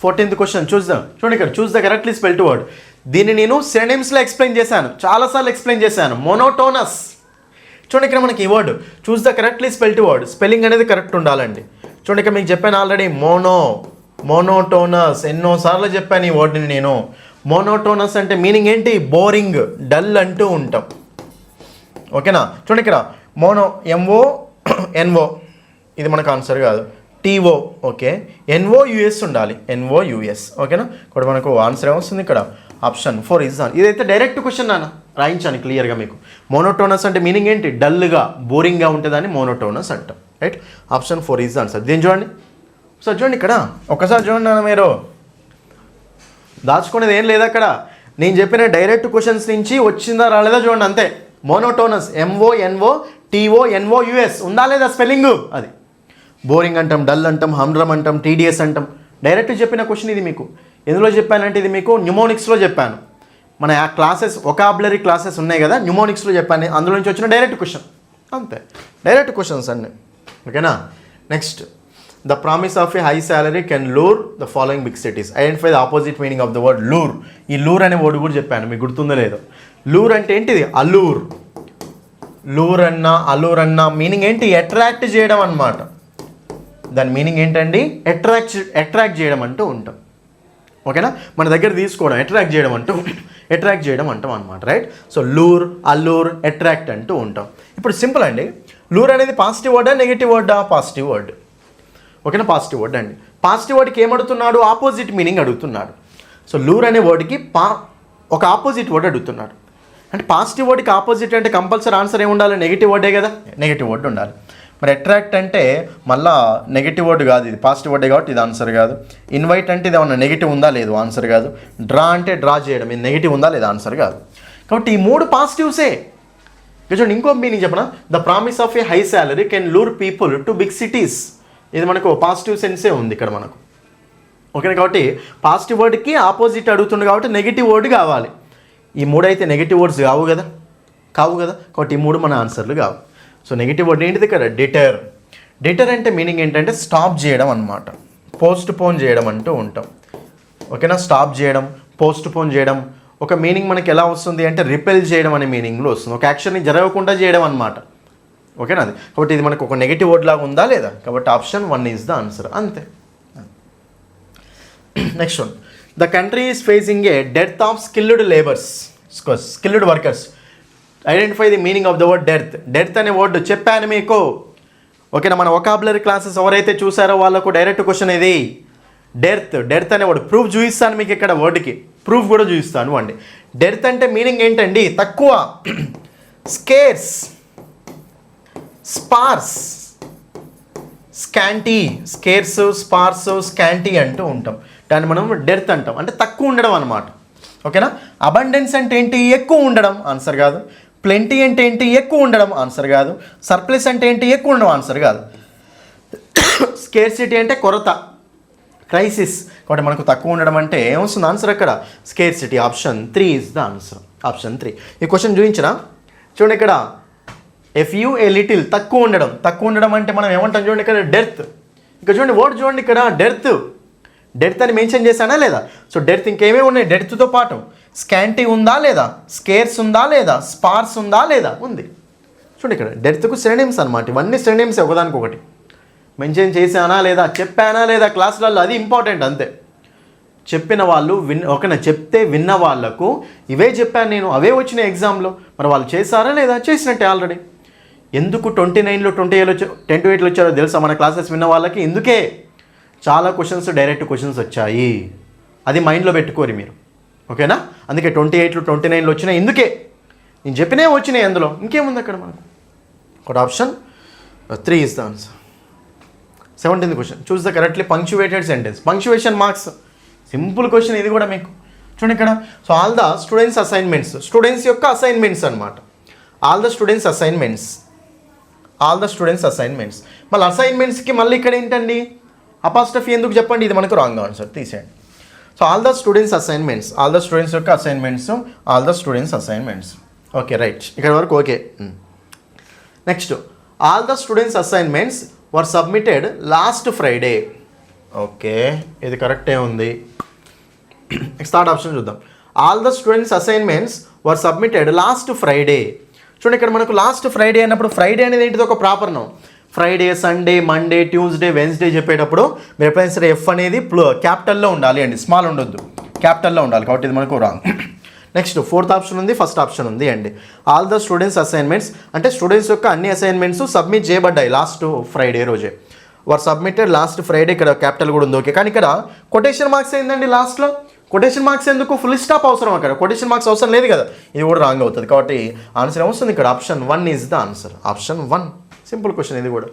14th క్వశ్చన్ చూద్దాం. చూడండి ఇక్కడ చూస్ ద కరెక్ట్లీ స్పెల్డ్ వర్డ్. దీన్ని నేను సినోనిమ్స్లో ఎక్స్ప్లెయిన్ చేశాను, చాలాసార్లు ఎక్స్ప్లెయిన్ చేశాను. మోనోటోనస్. చూడండి ఇక్కడ మనకి ఈ word choose the correctly spelled word. Spelling అనేది కరెక్ట్ ఉండాలండి. చూడండి ఇక్కడ మీకు చెప్పాను ఆల్రెడీ. మోనోటోనస్ ఎన్నోసార్లు చెప్పాను ఈ వర్డ్ని నేను. మోనోటోనస్ అంటే మీనింగ్ ఏంటి? బోరింగ్, డల్ అంటూ ఉంటాం. ఓకేనా. చూడండి ఇక్కడ MONO ఇది మనకు ఆన్సర్ కాదు. TO okay. NOUS ఉండాలి, NOUS. ఓకేనా. ఇక్కడ మనకు ఆన్సర్ ఏమొస్తుంది ఇక్కడ? Option 4 is on. ఇదైతే డైరెక్ట్ క్వశ్చన్ నాన్న. రాయించాను క్లియర్గా మీకు. మోనోటోనస్ అంటే మీనింగ్ ఏంటి? డల్గా, బోరింగ్గా ఉంటుందని మోనోటోనస్ అంటాం. Right, option 4 is the answer. దీన్ని చూడండి. సో చూడండి ఇక్కడ ఒకసారి చూడండి అన్న, మీరు దాచుకునేది ఏం లేదు అక్కడ. నేను చెప్పిన డైరెక్ట్ క్వశ్చన్స్ నుంచి వచ్చిందా రాలేదా చూడండి అంతే. మోనోటోనస్ MONOTONOUS ఉందా లేదా స్పెల్లింగ్? అది బోరింగ్ అంటాం, డల్ అంటాం, హమ్డ్రమ్ అంటాం, TDS అంటాం. డైరెక్ట్ చెప్పిన క్వశ్చన్ ఇది మీకు. ఎందులో చెప్పానంటే ఇది మీకు న్యూమోనిక్స్లో చెప్పాను. మన క్లాసెస్ వొకాబులరీ క్లాసెస్ ఉన్నాయి కదా, న్యూమోనిక్స్లో చెప్పాను. అందులో నుంచి వచ్చిన డైరెక్ట్ క్వశ్చన్ అంతే. డైరెక్ట్ క్వశ్చన్స్ అన్నీ. ఓకేనా? Next, the promise of a high salary can lure the following big cities. Identify the opposite meaning of the word lure. ఈ లూర్ అనే వర్డ్ కూడా చెప్పాను, మీకు గుర్తుందో లేదో. లూర్ అంటే ఏంటిది? అల్లూర్. లూర్ అన్నా మీనింగ్ ఏంటి? అట్రాక్ట్ చేయడం అన్నమాట. దాని మీనింగ్ ఏంటండి? అట్రాక్ట్ చేయడం అంటూ ఉంటాం. ఓకేనా? మన దగ్గర తీసుకోవడం, అట్రాక్ట్ చేయడం అంటాం అనమాట. Right? So lure, allure, attract అంటూ ఉంటాం. ఇప్పుడు సింపుల్ అండి. లూర్ అనేది పాజిటివ్ వర్డా నెగిటివ్ వర్డా? Positive word. ఓకేనా? పాజిటివ్ వర్డ్ అండి. పాజిటివ్ వర్డ్కి ఏమడుగుతున్నాడు? ఆపోజిట్ మీనింగ్ అడుగుతున్నాడు. సో లూర్ అనే వర్డ్కి ఒక ఆపోజిట్ వర్డ్ అడుగుతున్నాడు. అంటే పాజిటివ్ వర్డ్కి ఆపోజిట్ అంటే కంపల్సరీ ఆన్సర్ ఏమి ఉండాలి? నెగిటివ్ వర్డే కదా, నెగిటివ్ వర్డ్ ఉండాలి. మరి అట్రాక్ట్ అంటే మళ్ళా నెగిటివ్ వర్డ్ కాదు, ఇది పాజిటివ్ వర్డే కాబట్టి ఇది ఆన్సర్ కాదు. ఇన్వైట్ అంటే ఇది ఏమన్నా నెగిటివ్ ఉందా? లేదు, ఆన్సర్ కాదు. డ్రా అంటే డ్రా చేయడం, ఇది నెగిటివ్ ఉందా? లేదా, ఆన్సర్ కాదు. కాబట్టి ఈ 3 పాజిటివ్సే. చూడండి, ఇంకో మీనింగ్ చెప్పనా? The promise of a high salary can lure people to big cities. ఇది మనకు పాజిటివ్ సెన్సే ఉంది ఇక్కడ మనకు. ఓకేనా? కాబట్టి పాజిటివ్ వర్డ్కి ఆపోజిట్ అడుగుతుంది కాబట్టి నెగిటివ్ వర్డ్ కావాలి. ఈ 3 అయితే నెగిటివ్ వర్డ్స్ కావు కదా. కాబట్టి ఈ 3 మన ఆన్సర్లు కావు. సో నెగిటివ్ వర్డ్ ఏంటిది ఇక్కడ? డిటర్. డిటర్ అంటే మీనింగ్ ఏంటంటే స్టాప్ చేయడం అనమాట, పోస్ట్ పోన్ చేయడం అంటూ ఉంటాం. ఓకేనా? స్టాప్ చేయడం, పోస్ట్ పోన్ చేయడం. ఒక మీనింగ్ మనకి ఎలా వస్తుంది అంటే రిపెల్ చేయడం అనే మీనింగ్లో వస్తుంది. ఒక యాక్షన్ని జరగకుండా చేయడం అనమాట. ఓకేనా? అది కాబట్టి ఇది మనకు ఒక నెగిటివ్ వర్డ్ లాగా ఉందా లేదా? కాబట్టి ఆప్షన్ 1 ఈజ్ ద ఆన్సర్. అంతే. Next one, the country is facing A death of skilled workers. Identify the meaning of the word death. Death అనే వర్డ్ చెప్పాను మీకు. ఓకేనా? మన వొకాబులరీ క్లాసెస్ ఎవరైతే చూసారో వాళ్ళకు డైరెక్ట్ క్వశ్చన్ ఇది. డెత్ అనే వర్డ్ ప్రూఫ్ చూపిస్తాను మీకు. ఇక్కడ వర్డ్కి ప్రూఫ్ కూడా చూపిస్తాను అండి. డెత్ అంటే మీనింగ్ ఏంటండి? తక్కువ. Scares, sparse, scanty. Scares, sparse, scanty అంటూ ఉంటాం. దాన్ని మనం డెత్ అంటాం, అంటే తక్కువ ఉండడం అనమాట. ఓకేనా? అబండెన్స్ అంటే ఏంటి? ఎక్కువ ఉండడం, ఆన్సర్ కాదు. ప్లెంటీ అంటే ఏంటి? ఎక్కువ ఉండడం, ఆన్సర్ కాదు. సర్ప్లస్ అంటే ఏంటి? ఎక్కువ ఉండడం, ఆన్సర్ కాదు. స్కేర్సిటీ అంటే కొరత, క్రైసిస్. కాబట్టి మనకు తక్కువ ఉండడం అంటే ఏమొస్తుంది ఆన్సర్ అక్కడ? Scarcity. Option 3 is the answer. Option 3. ఈ క్వశ్చన్ చూపించిన చూడండి ఇక్కడ. ఎఫ్యూ ఏ లిటిల్, తక్కువ ఉండడం అంటే మనం ఏమంటాం చూడండి ఇక్కడ? డెత్. ఇక్కడ చూడండి వర్డ్ చూడండి ఇక్కడ, డెత్ అని మెన్షన్ చేశానా లేదా? సో డెత్ ఇంకేమేమి ఉన్నాయి డెత్తో పాటు? స్కాంటీ ఉందా లేదా? స్కేర్స్ ఉందా లేదా? స్పార్స్ ఉందా లేదా? ఉంది. చూడండి ఇక్కడ డెత్కు సినోనిమ్స్ అనమాట. ఇవన్నీ సినోనిమ్స్ ఒకదానికొకటి. మెన్షన్ చేశానా లేదా, చెప్పానా లేదా క్లాసులలో, అది ఇంపార్టెంట్ అంతే. చెప్పిన వాళ్ళు ఓకేనా, చెప్తే విన్న వాళ్ళకు ఇవే చెప్పాను నేను, అవే వచ్చినాయి ఎగ్జామ్లో. మరి వాళ్ళు చేశారా లేదా? చేసినట్టే ఆల్రెడీ. ఎందుకు 29లో 28లో వచ్చారో తెలుసా మన క్లాసెస్ విన్న వాళ్ళకి? ఇందుకే చాలా క్వశ్చన్స్ డైరెక్ట్ క్వశ్చన్స్ వచ్చాయి. అది మైండ్లో పెట్టుకోరు మీరు. ఓకేనా? అందుకే 28లో 29లో వచ్చినాయి. ఇందుకే నేను చెప్పినే వచ్చినాయి అందులో. ఇంకేముంది అక్కడ మనకు? ఒక option 3 is the answer. 17th question, choose the correctly punctuated sentence. Punctuation marks. Simple question ఇది కూడా మీకు. చూడండి ఇక్కడ. So all the students assignments, students యొక్క అసైన్మెంట్స్ అనమాట. All the students assignments. మళ్ళీ అసైన్మెంట్స్కి మళ్ళీ ఇక్కడ ఏంటండి? అపాస్ట్రఫీ ఎందుకు చెప్పండి? ఇది మనకు రాంగ్ ఆన్సర్, తీసేయండి. So all the students assignments, all the students యొక్క అసైన్మెంట్స్. Okay, right. ఇక్కడ వరకు okay. Next, all the students assignments were submitted last Friday. Okay, ఇది కరెక్టే ఉంది. నెక్స్ట్ థర్డ్ ఆప్షన్ చూద్దాం. All the students assignments were submitted last Friday. చూడండి ఇక్కడ మనకు లాస్ట్ ఫ్రైడే అన్నప్పుడు ఫ్రైడే అనేది ఏంటిది? ఒక proper noun. Friday, Sunday, Monday, Tuesday, Wednesday చెప్పేటప్పుడు మీరు ఎప్పుడైనా సరే ఎఫ్ అనేది క్యాపిటల్లో ఉండాలి అండి, స్మాల్ ఉండొద్దు, క్యాపిటల్లో ఉండాలి. కాబట్టి ఇది మనకు రాంగ్. నెక్స్ట్ 4th ఆప్షన్ ఉంది, 1st ఆప్షన్ ఉంది అండి. ఆల్ ద స్టూడెంట్స్ అసైన్మెంట్స్ అంటే స్టూడెంట్స్ యొక్క అన్ని అసైన్మెంట్స్ సబ్మిట్ చేయబడ్డాయి లాస్ట్ ఫ్రైడే రోజే. వర్ సబ్మిటెడ్ లాస్ట్ ఫ్రైడే, ఇక్కడ క్యాపిటల్ కూడా ఉంది. ఓకే, కానీ ఇక్కడ కొటేషన్ మార్క్స్ ఏంటండి లాస్ట్లో? కొటేషన్ మార్క్స్ ఎందుకు, ఫుల్ స్టాప్ అవసరం అక్కడ, కొటేషన్ మార్క్స్ అవసరం లేదు కదా, ఇది కూడా రాంగ్ అవుతుంది. కాబట్టి ఆన్సర్ ఏమొస్తుంది ఇక్కడ, option 1 is the answer. Option 1 simple question ఇది కూడా.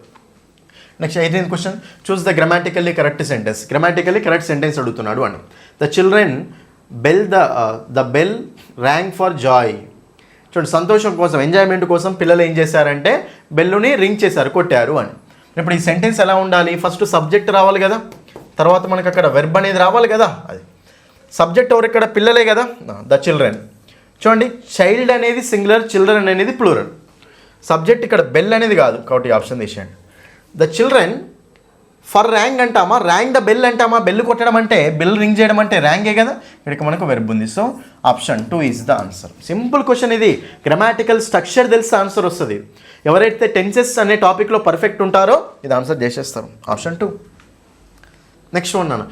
Next 18th question, choose the grammatically correct sentence. Grammatically correct sentence అడుగుతున్నాడు అని. The children the bell rang for Joy. చూడండి, సంతోషం కోసం, ఎంజాయ్మెంట్ కోసం పిల్లలు ఏం చేశారంటే బెల్లుని రింగ్ చేశారు, కొట్టారు అని. ఇప్పుడు ఈ సెంటెన్స్ ఎలా ఉండాలి, ఫస్ట్ సబ్జెక్ట్ రావాలి కదా, తర్వాత మనకు అక్కడ వెర్బ్ అనేది రావాలి కదా. అది సబ్జెక్ట్ ఎవరు ఇక్కడ, పిల్లలే కదా, ద చిల్డ్రన్. చూడండి, చైల్డ్ అనేది సింగులర్, చిల్డ్రన్ అనేది ప్లూరల్. సబ్జెక్ట్ ఇక్కడ బెల్ అనేది కాదు, కాబట్టి ఆప్షన్ తీసేయండి. ద చిల్డ్రన్ ఫర్ ర్యాంగ్ అంటామా, ర్యాంగ్ ద బెల్ అంటామా, బెల్ కొట్టడం అంటే, బెల్ రింగ్ చేయడం అంటే ర్యాంగే కదా, ఇక్కడ మనకు వెర్బ్ ఉంది. So option 2 is the answer. Simple question ఇది, గ్రామాటికల్ స్ట్రక్చర్ తెలిస్తే ఆన్సర్ వస్తుంది. ఎవరైతే టెన్సెస్ అనే టాపిక్లో పర్ఫెక్ట్ ఉంటారో ఇది ఆన్సర్ చేసేస్తారు. ఆప్షన్ 2. నెక్స్ట్ వన్ అన్న,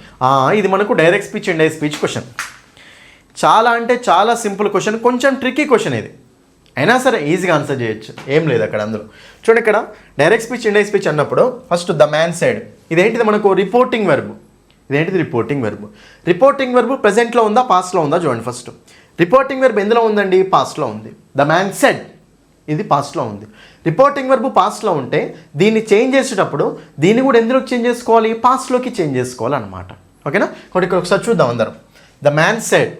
ఇది మనకు direct speech and direct speech question. చాలా అంటే చాలా సింపుల్ క్వశ్చన్, కొంచెం ట్రిక్కీ క్వశ్చన్ ఇది, అయినా సరే ఈజీగా ఆన్సర్ చేయొచ్చు, ఏం లేదు అక్కడ అందులో. చూడండి, ఇక్కడ డైరెక్ట్ స్పీచ్ ఇండైరెక్ట్ స్పీచ్ అన్నప్పుడు ఫస్ట్ ద మ్యాన్ సైడ్, ఇదేంటిది మనకు రిపోర్టింగ్ వెర్బ్. ఇదేంటిది రిపోర్టింగ్ వెర్బ్. రిపోర్టింగ్ వెర్బ్ ప్రెజెంట్లో ఉందా పాస్ట్లో ఉందా చూడండి. ఫస్ట్ రిపోర్టింగ్ వెర్బ్ ఎందులో ఉందండి, పాస్ట్లో ఉంది. ద మ్యాన్ సెడ్ ఇది పాస్ట్లో ఉంది. రిపోర్టింగ్ వెర్బ్ పాస్ట్లో ఉంటే దీన్ని చేంజ్ చేసేటప్పుడు దీన్ని కూడా ఎందులోకి చేంజ్ చేసుకోవాలి, పాస్ట్లోకి చేంజ్ చేసుకోవాలన్నమాట. ఓకేనా, కాబట్టి ఇక్కడ ఒకసారి చూద్దాం అందరం. The man said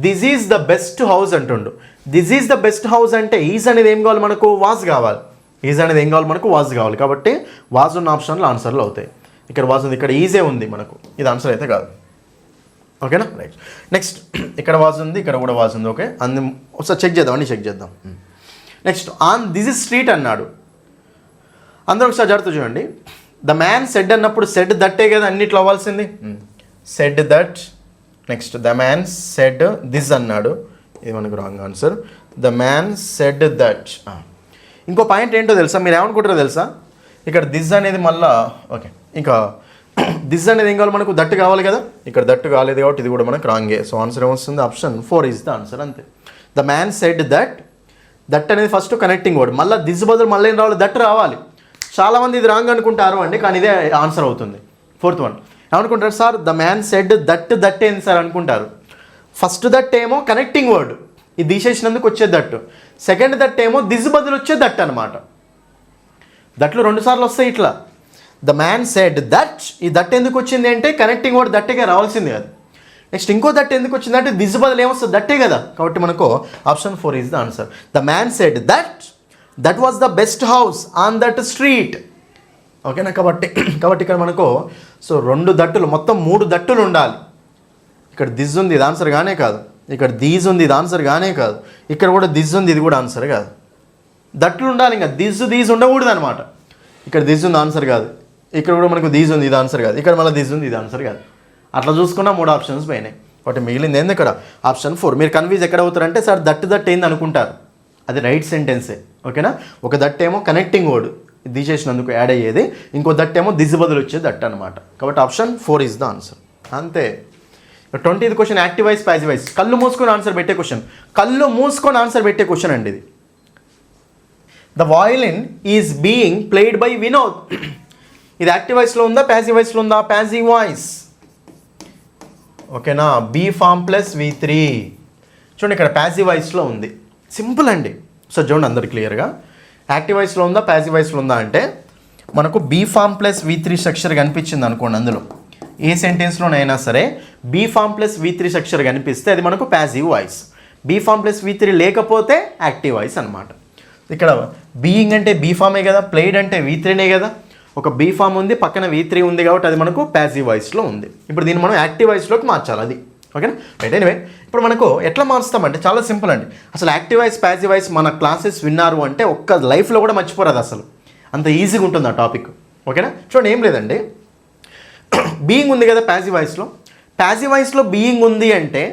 this is the best house అంటుండు. This is the best house అంటే ఈజ్ అనేది ఏం కావాలి మనకు, వాజ్ కావాలి. ఈజ్ అనేది ఏం కావాలి మనకు, వాజ్ కావాలి. కాబట్టి వాజ్ ఉన్న ఆప్షన్లో ఆన్సర్లు అవుతాయి. ఇక్కడ వాజ్ ఉంది, ఇక్కడ ఈజే ఉంది మనకు, ఇది ఆన్సర్ అయితే కాదు. ఓకేనా, రైట్. నెక్స్ట్ ఇక్కడ వాజ్ ఉంది, ఇక్కడ కూడా వాజ్ ఉంది. ఓకే, ఒకసారి చెక్ చేద్దాం, అన్నీ చెక్ చేద్దాం. Next on this is street అన్నాడు. అందరూ ఒకసారి జరుగుతూ చూడండి. ద మ్యాన్ సెడ్ అన్నప్పుడు సెడ్ దట్టే కదా అన్నిట్లో అవ్వాల్సింది, said that. Next the man said this అన్నాడు, ఇది మనకు wrong answer. The man said that. ఇంకో పాయింట్ ఏంటో తెలుసా, మీరు ఏమనుకుంటారో తెలుసా, ఇక్కడ దిస్ అనేది మళ్ళా ఓకే, ఇంకా దిస్ అనేది ఏం కావాలి మనకు, దట్టు కావాలి కదా, ఇక్కడ దట్టు కాలేదు కాబట్టి ఇది కూడా మనకు రాంగే. సో ఆన్సర్ ఏమొస్తుంది, ఆప్షన్ 4 ఈజ్ ద ఆన్సర్. అంతే. The man said that, that అనేది ఫస్ట్ కనెక్టింగ్ వర్డ్, మళ్ళీ దిస్ బదులు మళ్ళీ ఏం రావాలి, దట్ రావాలి. చాలామంది ఇది రాంగ్ అనుకుంటారు అండి, కానీ ఇదే ఆన్సర్ అవుతుంది. 4th వన్ ఏమనుకుంటారు sir, the man said that ఏంది సార్ అనుకుంటారు. ఫస్ట్ దట్ ఏమో కనెక్టింగ్ వర్డ్, ఇది తీసేసినందుకు వచ్చే దట్టు. సెకండ్ దట్ ఏమో దిస్ బదులు వచ్చే దట్ అనమాట. దట్లు 2 సార్లు వస్తాయి ఇట్లా. ద మ్యాన్ సెడ్ దట్, ఈ దట్ ఎందుకు వచ్చింది అంటే కనెక్టింగ్ వర్డ్ దట్టేగా రావాల్సింది కదా. నెక్స్ట్ ఇంకో దట్ ఎందుకు వచ్చింది అంటే దిస్ బదులు ఏమొస్తుంది, దట్టే కదా. కాబట్టి మనకు option 4 is the answer. The man said that was the best house on that street. ఓకేనా, కాబట్టి ఇక్కడ మనకు సో 2 దట్టులు, మొత్తం 3 దట్టులు ఉండాలి. ఇక్కడ దిస్ ఉంది, ఇది ఆన్సర్ గానే కాదు. ఇక్కడ దీస్ ఉంది, ఇది ఆన్సర్ గానే కాదు. ఇక్కడ కూడా దిస్ ఉంది, ఇది కూడా ఆన్సర్ కాదు. దట్లు ఉండాలి, ఇంకా దీస్ ఉండకూడదు అనమాట. ఇక్కడ దిస్ ఉంది, ఆన్సర్ కాదు. ఇక్కడ కూడా మనకు దీస్ ఉంది, ఇది ఆన్సర్ కాదు. ఇక్కడ మళ్ళీ దిస్ ఉంది, ఇది ఆన్సర్ కాదు. అట్లా చూసుకున్నా 3 ఆప్షన్స్ పోయినాయి. కాబట్టి మిగిలింది ఏంది ఇక్కడ, ఆప్షన్ 4. మీరు కన్ఫ్యూజ్ ఎక్కడ అవుతారంటే సార్ దట్ ఏంది అనుకుంటారు, అది రైట్ సెంటెన్సే. ఓకేనా, ఒక దట్ ఏమో కనెక్టింగ్ వర్డ్ తీసేసినందుకు యాడ్ అయ్యేది, ఇంకో దట్ ఏమో దిస్ బదులు వచ్చేది దట్ అనమాట. కాబట్టి ఆప్షన్ 4 ఈజ్ ద ఆన్సర్. అంతే. 20th question, active voice passive voice. కళ్ళు మూసుకొని ఆన్సర్ పెట్టే క్వశ్చన్, కళ్ళు మూసుకొని ఆన్సర్ పెట్టే క్వశ్చన్ అండి ఇది. The violin is being played by Vinod. ఇది యాక్టివ్ వాయిస్లో ఉందా, ప్యాసివ్ వాయిస్లో ఉందా, ప్యాసివ్ వాయిస్. ఓకేనా, బీ ఫామ్ ప్లస్ V3. చూడండి ఇక్కడ ప్యాసివ్ వాయిస్లో ఉంది, సింపుల్ అండి. సో చూడండి అందరు క్లియర్గా, యాక్టివ్ వాయిస్లో ఉందా ప్యాసివ్ వాయిస్లో ఉందా అంటే మనకు be form plus V3 structure కనిపించింది అనుకోండి. అందులో ఏ సెంటెన్స్లోనైనా సరే be form plus V3 structure కనిపిస్తే అది మనకు passive voice. Be form plus V3 లేకపోతే యాక్టివ్ వాయిస్ అనమాట. ఇక్కడ బీయింగ్ అంటే బీ ఫామే కదా, ప్లేడ్ అంటే V3నే కదా. ఒక బీ ఫామ్ ఉంది, పక్కన V3 ఉంది, కాబట్టి అది మనకు ప్యాసివ్ వాయిస్లో ఉంది. ఇప్పుడు దీన్ని మనం యాక్టివ్ వాయిస్లోకి మార్చాలి, అది ఓకేనా. రైట్. ఎనివే ఇప్పుడు మనకు ఎట్లా మారుస్తామంటే చాలా సింపుల్ అండి. అసలు యాక్టివ్ వాయిస్ ప్యాసివ్ వాయిస్ మన క్లాసెస్ విన్నారు అంటే ఒక్క లైఫ్లో కూడా మర్చిపోరాదు, అసలు అంత ఈజీగా ఉంటుంది ఆ టాపిక్. ఓకేనా, చూడండి ఏం లేదండి, బీయింగ్ ఉంది కదా ప్యాసివ్ వాయిస్లో. ప్యాసివ్ వాయిస్లో బీయింగ్ ఉంది అంటే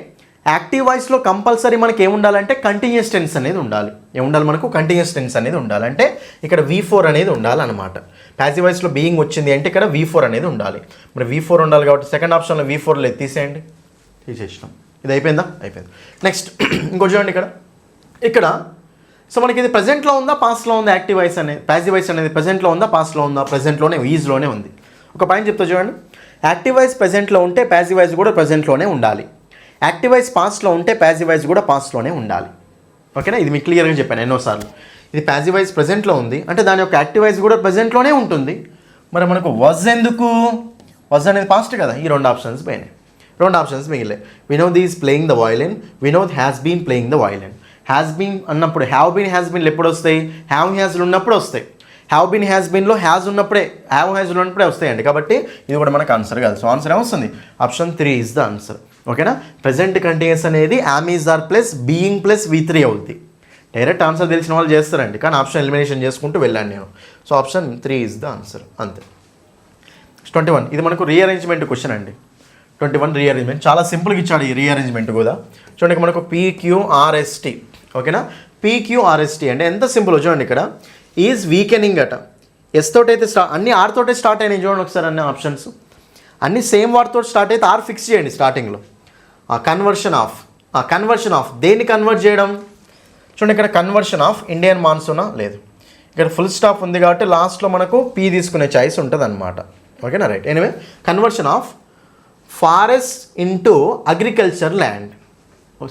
యాక్టివ్ వాయిస్లో కంపల్సరీ మనకి ఏముండాలంటే కంటిన్యూస్ టెన్స్ అనేది ఉండాలి. ఏముండాలి మనకు, కంటిన్యూస్ టెన్స్ అనేది ఉండాలి. అంటే ఇక్కడ V4 అనేది ఉండాలన్నమాట. ప్యాసివ్ వాయిస్లో బీయింగ్ వచ్చింది అంటే ఇక్కడ V4 అనేది ఉండాలి. మరి V4 ఉండాలి కాబట్టి సెకండ్ ఆప్షన్లో V4 లేదు, తీసేయండి. తీసేసినాం. ఇది అయిపోయిందా, అయిపోయింది. నెక్స్ట్ ఇంకో చూడండి ఇక్కడ సో మనకి ఇది ప్రజెంట్లో ఉందా పాస్ట్లో ఉందా, యాక్టివ్ వాయిస్ అనేది ప్యాసివ్ వాయిస్ అనేది ప్రజెంట్లో ఉందా పాస్ట్లో ఉందా, ప్రజెంట్లోనే ఈజ్లోనే ఉంది. ఒక పాయింట్ చెప్తా చూడండి, యాక్టివ్ వాయిస్ ప్రజెంట్లో ఉంటే ప్యాసివ్ వాయిస్ కూడా ప్రజెంట్లోనే ఉండాలి. యాక్టివ్ వాయిస్ పాస్ట్లో ఉంటే ప్యాసివ్ వాయిస్ కూడా పాస్ట్లోనే ఉండాలి. ఓకేనా, ఇది మీకు క్లియర్గా చెప్పాను ఎన్నోసార్లు. ఇది ప్యాసివ్ వాయిస్ ప్రెజెంట్లో ఉంది అంటే దాని యొక్క యాక్టివ్ వాయిస్ కూడా ప్రెజెంట్లోనే ఉంటుంది. మరి మనకు వజ్ ఎందుకు, వజ్ అనేది పాస్ట్ కదా. ఈ 2 ఆప్షన్స్ పోయినాయి, 2 ఆప్షన్స్ మిగిలాయి. Vinod is playing the violin, Vinod has been playing the violin. Has been అన్నప్పుడు హ్యావ్ బీన్ హ్యాస్ బీన్లు ఎప్పుడు వస్తాయి, హ్యావ్ హ్యాజ్లు ఉన్నప్పుడు వస్తాయి. హ్యావ్ బీన్ హ్యాస్ బీన్లో హ్యాజ్ ఉన్నప్పుడే, హ్యావ్ హ్యాజ్లు ఉన్నప్పుడే వస్తాయండి. కాబట్టి ఇది కూడా మనకు ఆన్సర్ కాదు. సో ఆన్సర్ ఏమొస్తుంది, ఆప్షన్ 3 ఈజ్ ద ఆన్సర్. ఓకేనా, ప్రెజెంట్ కంటిన్యూస్ అనేది am is are plus being plus V3 అవుద్ది. డైరెక్ట్ ఆన్సర్ తెలిసిన వాళ్ళు చేస్తారండి, కానీ ఆప్షన్ ఎలిమినేషన్ చేసుకుంటూ వెళ్ళాను నేను. So option 3 is the answer, అంతే. 21 ఇది మనకు రీఅరేంజ్మెంట్ క్వశ్చన్ అండి. 21 రీఅరేంజ్మెంట్ చాలా సింపుల్గా ఇచ్చాడు ఈ రీఅరేంజ్మెంట్ కూడా. చూడండి మనకు PQRST. ఓకేనా, PQRST అంటే ఎంత సింపుల్ చూడండి. ఇక్కడ ఈజ్ వీకెనింగ్ అట, ఎస్ తోటి అయితే అన్ని ఆర్ తోటే స్టార్ట్ అయినాయి. చూడండి ఒకసారి అన్ని ఆప్షన్స్ అన్ని సేమ్ వాటితో స్టార్ట్ అయితే ఆర్ ఫిక్స్ చేయండి స్టార్టింగ్లో. కన్వర్షన్ ఆఫ్ దేన్ని కన్వర్ట్ చేయడం చూడండి. ఇక్కడ కన్వర్షన్ ఆఫ్ ఇండియన్ మాన్సూనా లేదు, ఇక్కడ ఫుల్ స్టాప్ ఉంది కాబట్టి లాస్ట్లో మనకు పీ తీసుకునే ఛాయిస్ ఉంటుంది అనమాట. ఓకేనా, right. Anyway conversion of forest into agriculture land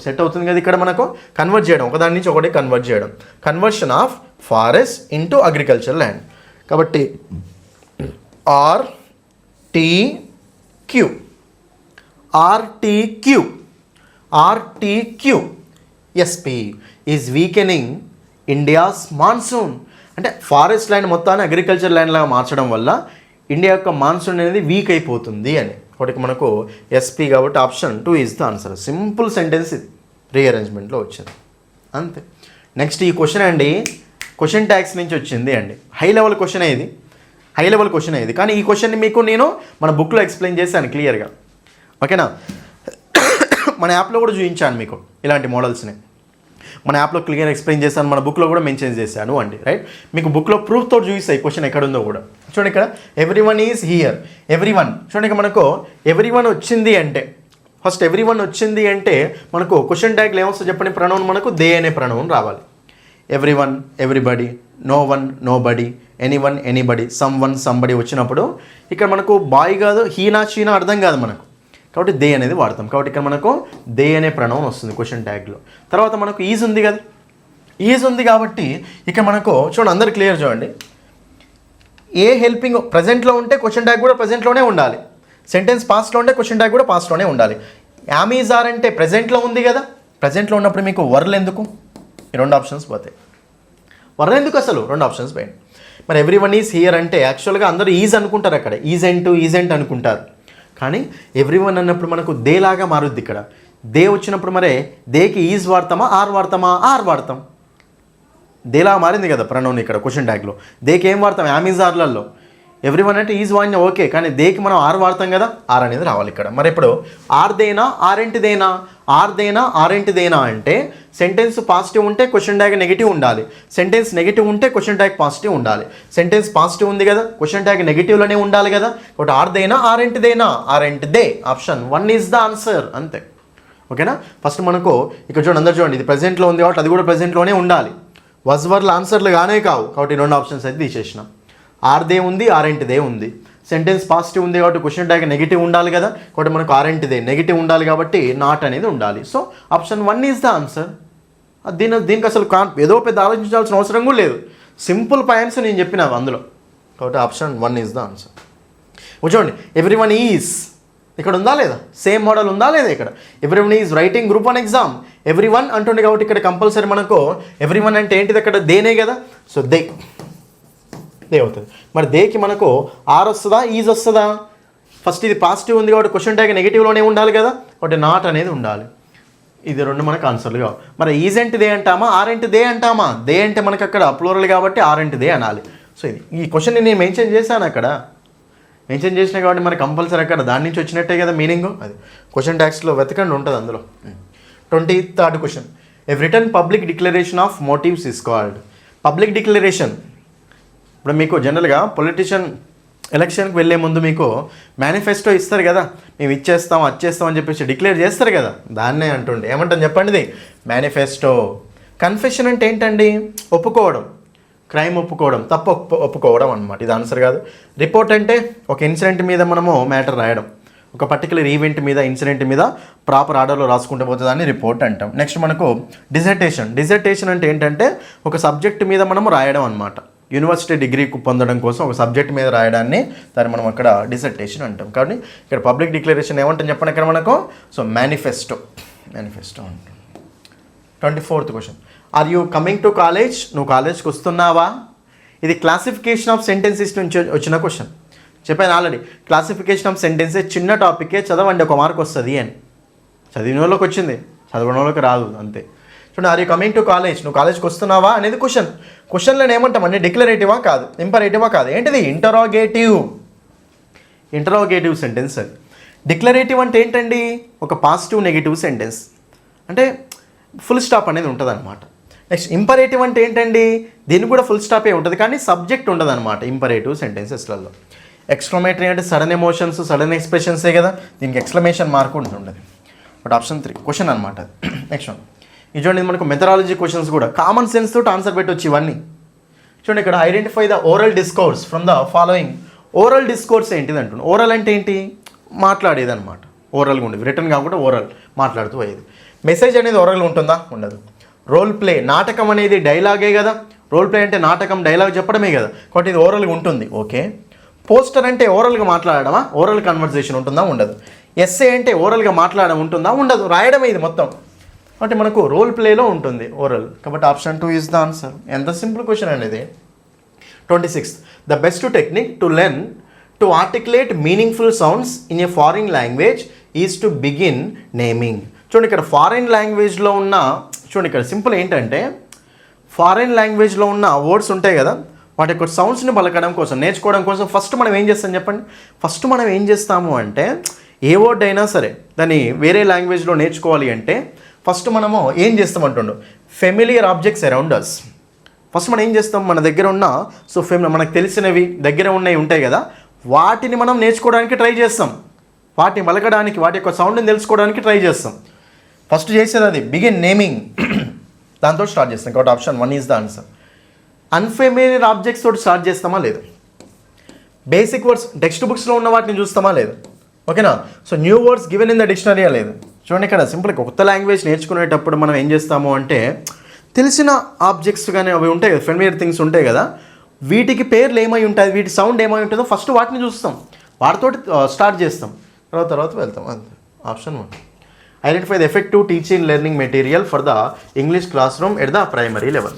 set అవుతుంది కదా. ఇక్కడ మనకు కన్వర్ట్ చేయడం, ఒకదాని నుంచి ఒకటి కన్వర్ట్ చేయడం. Conversion of forest into agriculture land. కాబట్టి RTQ SP is weakening India's monsoon. అంటే ఫారెస్ట్ ల్యాండ్ మొత్తాన్ని అగ్రికల్చర్ ల్యాండ్ లాగా మార్చడం వల్ల ఇండియా యొక్క మాన్సూన్ అనేది వీక్ అయిపోతుంది అని. ఒకటికి మనకు SP కాబట్టి option 2 is the answer. Simple sentence ఇది రీఅరేంజ్మెంట్లో వచ్చింది, అంతే. నెక్స్ట్ ఈ క్వశ్చన్ అండి క్వశ్చన్ ట్యాక్స్ నుంచి వచ్చింది అండి. హై లెవెల్ క్వశ్చన్ ఇది, కానీ ఈ క్వశ్చన్ని మీకు నేను మన బుక్లో ఎక్స్ప్లెయిన్ చేశాను క్లియర్గా. ఓకేనా, మన యాప్లో కూడా చూపించాను మీకు ఇలాంటి మోడల్స్ని. మన యాప్లో క్లియర్ ఎక్స్ప్లెయిన్ చేశాను, మన బుక్లో కూడా మెన్షన్ చేశాను అండి. రైట్, మీకు బుక్లో ప్రూఫ్తో చూపిస్తాయి క్వశ్చన్ ఎక్కడుందో కూడా. చూడండి ఇక్కడ ఎవ్రీవన్ ఈజ్ హియర్. ఎవ్రీవన్ చూడండి, ఇక్కడ మనకు ఎవ్రీవన్ వచ్చింది అంటే ఫస్ట్ ఎవ్రీవన్ వచ్చింది అంటే మనకు క్వశ్చన్ ట్యాగ్లో ఏమొస్తుంది చెప్పండి. ప్రొనౌన్ మనకు దే అనే ప్రొనౌన్ రావాలి. Everyone, everybody, no one, nobody, anyone, anybody, someone, somebody వచ్చినప్పుడు ఇక్కడ మనకు బాయ్ కాదు, హీనా షీనా అర్థం కాదు మనకు, కాబట్టి దే అనేది వాడతాం. కాబట్టి ఇక్కడ మనకు దే అనే ప్రొనౌన్ వస్తుంది క్వశ్చన్ ట్యాగ్లో. తర్వాత మనకు ఈజ్ ఉంది కదా, ఈజ్ ఉంది కాబట్టి ఇక్కడ మనకు చూడండి అందరు క్లియర్ చూడండి. ఏ హెల్పింగ్ ప్రజెంట్లో ఉంటే క్వశ్చన్ ట్యాగ్ కూడా ప్రజెంట్లోనే ఉండాలి. సెంటెన్స్ పాస్ట్లో ఉంటే క్వశ్చన్ ట్యాగ్ కూడా పాస్ట్లోనే ఉండాలి. యామ్ ఈజ్ ఆర్ అంటే ప్రజెంట్లో ఉంది కదా, ప్రజెంట్లో ఉన్నప్పుడు మీకు వర్లు ఎందుకు, ఈ 2 ఆప్షన్స్ పోతాయి. వర్లు ఎందుకు అసలు 2 ఆప్షన్స్ పోయింది. మరి ఎవ్రీవన్ ఈజ్ హియర్ అంటే యాక్చువల్గా అందరూ ఈజ్ అనుకుంటారు, అక్కడ ఈజెంట్ అనుకుంటారు. కానీ ఎవ్రీవన్ అన్నప్పుడు మనకు దే లాగా మారుద్ది. ఇక్కడ దే వచ్చినప్పుడు మరే దేకి ఈజ్ వాడతామా ఆర్ వాడతాం. దేలా మారింది కదా ప్రొనౌన్ ఇక్కడ క్వశ్చన్ ట్యాగ్లో. దేకి ఏం వాడతాం, యామ్ ఈజ్ ఆర్లలో. ఎవ్రీవన్ అంటే ఈజ్ వాడినా ఓకే, కానీ దేకి మనం ఆర్ వాడతాం కదా, ఆర్ అనేది రావాలి ఇక్కడ. మరి ఇప్పుడు ఆర్దేనా ఆరెంటిదేనా అంటే సెంటెన్స్ పాజిటివ్ ఉంటే క్వశ్చన్ ట్యాగ్ నెగిటివ్ ఉండాలి, సెంటెన్స్ నెగిటివ్ ఉంటే క్వశ్చన్ ట్యాగ్ పాజిటివ్ ఉండాలి. సెంటెన్స్ పాజిటివ్ ఉంది కదా, క్వశ్చన్ ట్యాగ్ నెగిటివ్లోనే ఉండాలి కదా. కాబట్టి ఆర్దేనా ఆరెంటిదే, ఆప్షన్ 1 ఈజ్ ద ఆన్సర్, అంతే. ఓకేనా, ఫస్ట్ మనకు ఇక్కడ చూడండి అందరు చూడండి, ఇది ప్రజెంట్లో ఉంది కాబట్టి అది కూడా ప్రజెంట్లోనే ఉండాలి. వజ్ వర్ల ఆన్సర్లు కానే కావు కాబట్టి 2 ఆప్షన్స్ అయితే తీసేసినాం. ఆర్దే ఉంది, ఆరెంటిదే ఉంది. సెంటెన్స్ పాజిటివ్ ఉంది కాబట్టి క్వశ్చన్ ట్యాగ్ నెగిటివ్ ఉండాలి కదా, కాబట్టి మనకు ఆరెంటిదే నెగిటివ్ ఉండాలి కాబట్టి నాట్ అనేది ఉండాలి. So option 1 is the answer. దీనికి అసలు ఏదో పెద్ద ఆలోచించాల్సిన అవసరం కూడా లేదు, సింపుల్ పాయింట్స్ నేను చెప్పినా అందులో. కాబట్టి ఆప్షన్ 1 ఈజ్ ద ఆన్సర్. చూడండి ఎవ్రీవన్ ఈజ్ ఇక్కడ ఉందా లేదా, సేమ్ మోడల్ ఉందా లేదా ఇక్కడ. Everyone is writing group 1 exam, everyone అంటుండే కాబట్టి ఇక్కడ కంపల్సరీ మనకు ఎవ్రీవన్ అంటే ఏంటిది అక్కడ దేనే కదా, సో దే అవుతుంది. మరి దేకి మనకు ఆర్ వస్తుందా ఈజ్ వస్తుందా, ఫస్ట్ ఇది పాజిటివ్ ఉంది కాబట్టి క్వశ్చన్ ట్యాగ్ నెగిటివ్లోనే ఉండాలి కదా, కాబట్టి నాట్ అనేది ఉండాలి. ఇది 2 మనకు ఆన్సర్లు కావు. మరి ఈజెంట్ దే అంటామా ఆరెంట్ దే అంటామా, దే అంటే మనకు అక్కడ ప్లూరల్ కాబట్టి ఆరెంట్ దే అనాలి. సో ఇది ఈ క్వశ్చన్ నేను మెన్షన్ చేశాను, అక్కడ మెన్షన్ చేసినా కాబట్టి మరి కంపల్సరీ అక్కడ దాని నుంచి వచ్చినట్టే కదా మీనింగ్. అది క్వశ్చన్ ట్యాగ్స్లో వెతకండి ఉంటుంది అందులో. 23rd question, a written public declaration of motives is called. Public declaration ఇప్పుడు మీకు జనరల్గా పొలిటీషియన్ ఎలక్షన్కి వెళ్ళే ముందు మీకు మేనిఫెస్టో ఇస్తారు కదా, మేము ఇచ్చేస్తాం వచ్చేస్తాం అని చెప్పేసి డిక్లేర్ చేస్తారు కదా, దాన్నే అంటుండే ఏమంటాను చెప్పండి, ఇది మేనిఫెస్టో. కన్ఫెషన్ అంటే ఏంటండి, ఒప్పుకోవడం, క్రైమ్ ఒప్పుకోవడం, తప్పు ఒప్పుకోవడం అనమాట, ఇది ఆన్సర్ కాదు. రిపోర్ట్ అంటే ఒక ఇన్సిడెంట్ మీద మనము మ్యాటర్ రాయడం, ఒక పర్టికులర్ ఈవెంట్ మీద ఇన్సిడెంట్ మీద ప్రాపర్ ఆర్డర్లో రాసుకుంటూ పోతే దాన్ని రిపోర్ట్ అంటాం. నెక్స్ట్ మనకు డిజర్టేషన్ అంటే ఏంటంటే ఒక సబ్జెక్ట్ మీద మనం రాయడం అనమాట. యూనివర్సిటీ డిగ్రీ పొందడం కోసం ఒక సబ్జెక్ట్ మీద రాయడాన్ని దాన్ని మనం అక్కడ డిజర్టేషన్ అంటాం. కాబట్టి ఇక్కడ పబ్లిక్ డిక్లరేషన్ ఏమంటాం చెప్పండి ఇక్కడ మనకు. సో మేనిఫెస్టో అంటాం. 24th question, are you coming to college? నువ్వు కాలేజ్కి వస్తున్నావా? ఇది క్లాసిఫికేషన్ ఆఫ్ సెంటెన్సెస్ నుంచి వచ్చిన క్వశ్చన్. చెప్పాను ఆల్రెడీ, క్లాసిఫికేషన్ ఆఫ్ సెంటెన్సెస్ చిన్న టాపికే, చదవండి 1 మార్క్ వస్తుంది అని. చదివిన వాళ్ళకి వచ్చింది, చదవడం వాళ్ళకి రాదు అంతే. చూడండి, are you coming to college? నువ్వు కాలేజ్కి వస్తున్నావా అనేది క్వశ్చన్. క్వశ్చన్లో ఏమంటామండి, డిక్లరేటివా కాదు, ఇంపరేటివా కాదు, ఏంటిది ఇంటరోగేటివ్ సెంటెన్స్. అది డిక్లరేటివ్ అంటే ఏంటండి, ఒక పాజిటివ్ నెగిటివ్ సెంటెన్స్, అంటే ఫుల్ స్టాప్ అనేది ఉంటుంది అనమాట. నెక్స్ట్ ఇంపరేటివ్ అంటే ఏంటండి, దీనికి కూడా ఫుల్ స్టాపే ఉంటుంది కానీ సబ్జెక్ట్ ఉండదు అనమాట ఇంపరేటివ్ సెంటెన్సెస్లలో. ఎక్స్క్లమేటరీ అంటే సడన్ ఎమోషన్స్, సడన్ ఎక్స్ప్రెషన్సే కదా, దీనికి ఎక్స్క్లమేషన్ మార్క్ ఉంటుంది. బట్ ఆప్షన్ 3 క్వశ్చన్ అనమాట. నెక్స్ట్ వన్, ఇది చూడండి, మనకు మెథడాలజీ క్వశ్చన్స్ కూడా కామన్ సెన్స్ తోటి ఆన్సర్ పెట్టవచ్చు ఇవన్నీ. చూడండి ఇక్కడ, identify the oral discourse from the following. Oral discourse ఏంటిది అంటున్నాను. ఓరల్ అంటే ఏంటి, మాట్లాడేది అనమాట. ఓరల్గా ఉండేది, రిటర్న్ కాకుండా ఓరల్, మాట్లాడుతూ పోయేది. మెసేజ్ అనేది ఓరల్గా ఉంటుందా? ఉండదు. రోల్ ప్లే, నాటకం అనేది డైలాగే కదా. రోల్ ప్లే అంటే నాటకం, డైలాగ్ చెప్పడమే కదా, కాబట్టి ఇది ఓరల్గా ఉంటుంది. ఓకే. పోస్టర్ అంటే ఓరల్గా మాట్లాడడమా? ఓరల్ కన్వర్జేషన్ ఉంటుందా? ఉండదు. ఎస్ఏ అంటే ఓరల్గా మాట్లాడడం ఉంటుందా? ఉండదు, రాయడమే ఇది మొత్తం. అంటే మనకు రోల్ ప్లేలో ఉంటుంది ఓరల్. కాబట్టి ఆప్షన్ 2 ఈజ్ ద ఆన్సర్. ఎంత సింపుల్ క్వశ్చన్ అనేది. 26th, the best technique to learn to articulate meaningful sounds in a foreign language is to begin naming. చూడండి ఇక్కడ ఫారిన్ లాంగ్వేజ్లో ఉన్న, చూడండి ఇక్కడ సింపుల్ ఏంటంటే, ఫారిన్ లాంగ్వేజ్లో ఉన్న వర్డ్స్ ఉంటాయి కదా, వాటి యొక్క సౌండ్స్ని పలకడం కోసం, నేర్చుకోవడం కోసం ఫస్ట్ మనం ఏం చేస్తాం చెప్పండి. ఫస్ట్ మనం ఏం చేస్తాము అంటే, ఏ వర్డ్ అయినా సరే దాన్ని వేరే లాంగ్వేజ్లో నేర్చుకోవాలి అంటే ఫస్ట్ మనము ఏం చేస్తాం అంటుండు, familiar objects around us. First మనం ఏం చేస్తాం, మన దగ్గర ఉన్న మనకు తెలిసినవి దగ్గర ఉన్నవి ఉంటాయి కదా, వాటిని మనం నేర్చుకోవడానికి ట్రై చేస్తాం. వాటిని పలకడానికి, వాటి యొక్క సౌండ్ని తెలుసుకోవడానికి ట్రై చేస్తాం. ఫస్ట్ చేసేది అది బిగిన్ నేమింగ్, దాంతో స్టార్ట్ చేస్తాం. కాబట్టి option 1 is the answer. Unfamiliar objects తోటి స్టార్ట్ చేస్తామా లేదు, బేసిక్ వర్డ్స్ టెక్స్ట్ బుక్స్లో ఉన్న వాటిని చూస్తామా లేదు, ఓకేనా. So new words given in the డిక్షనరీయా లేదు. చూడండి ఇక్కడ సింపుల్గా కొత్త లాంగ్వేజ్ నేర్చుకునేటప్పుడు మనం ఏం చేస్తాము అంటే, తెలిసిన ఆబ్జెక్ట్స్ కానీ అవి ఉంటాయి కదా, ఫెమిలియర్ థింగ్స్ ఉంటాయి కదా, వీటికి పేర్లు ఏమై ఉంటాయి, వీటి సౌండ్ ఏమై ఉంటుందో ఫస్ట్ వాటిని చూస్తాం, వాటితోటి స్టార్ట్ చేస్తాం, తర్వాత వెళ్తాం. అంతే. Option 1, identify the effective teaching learning material for the English classroom at the primary level.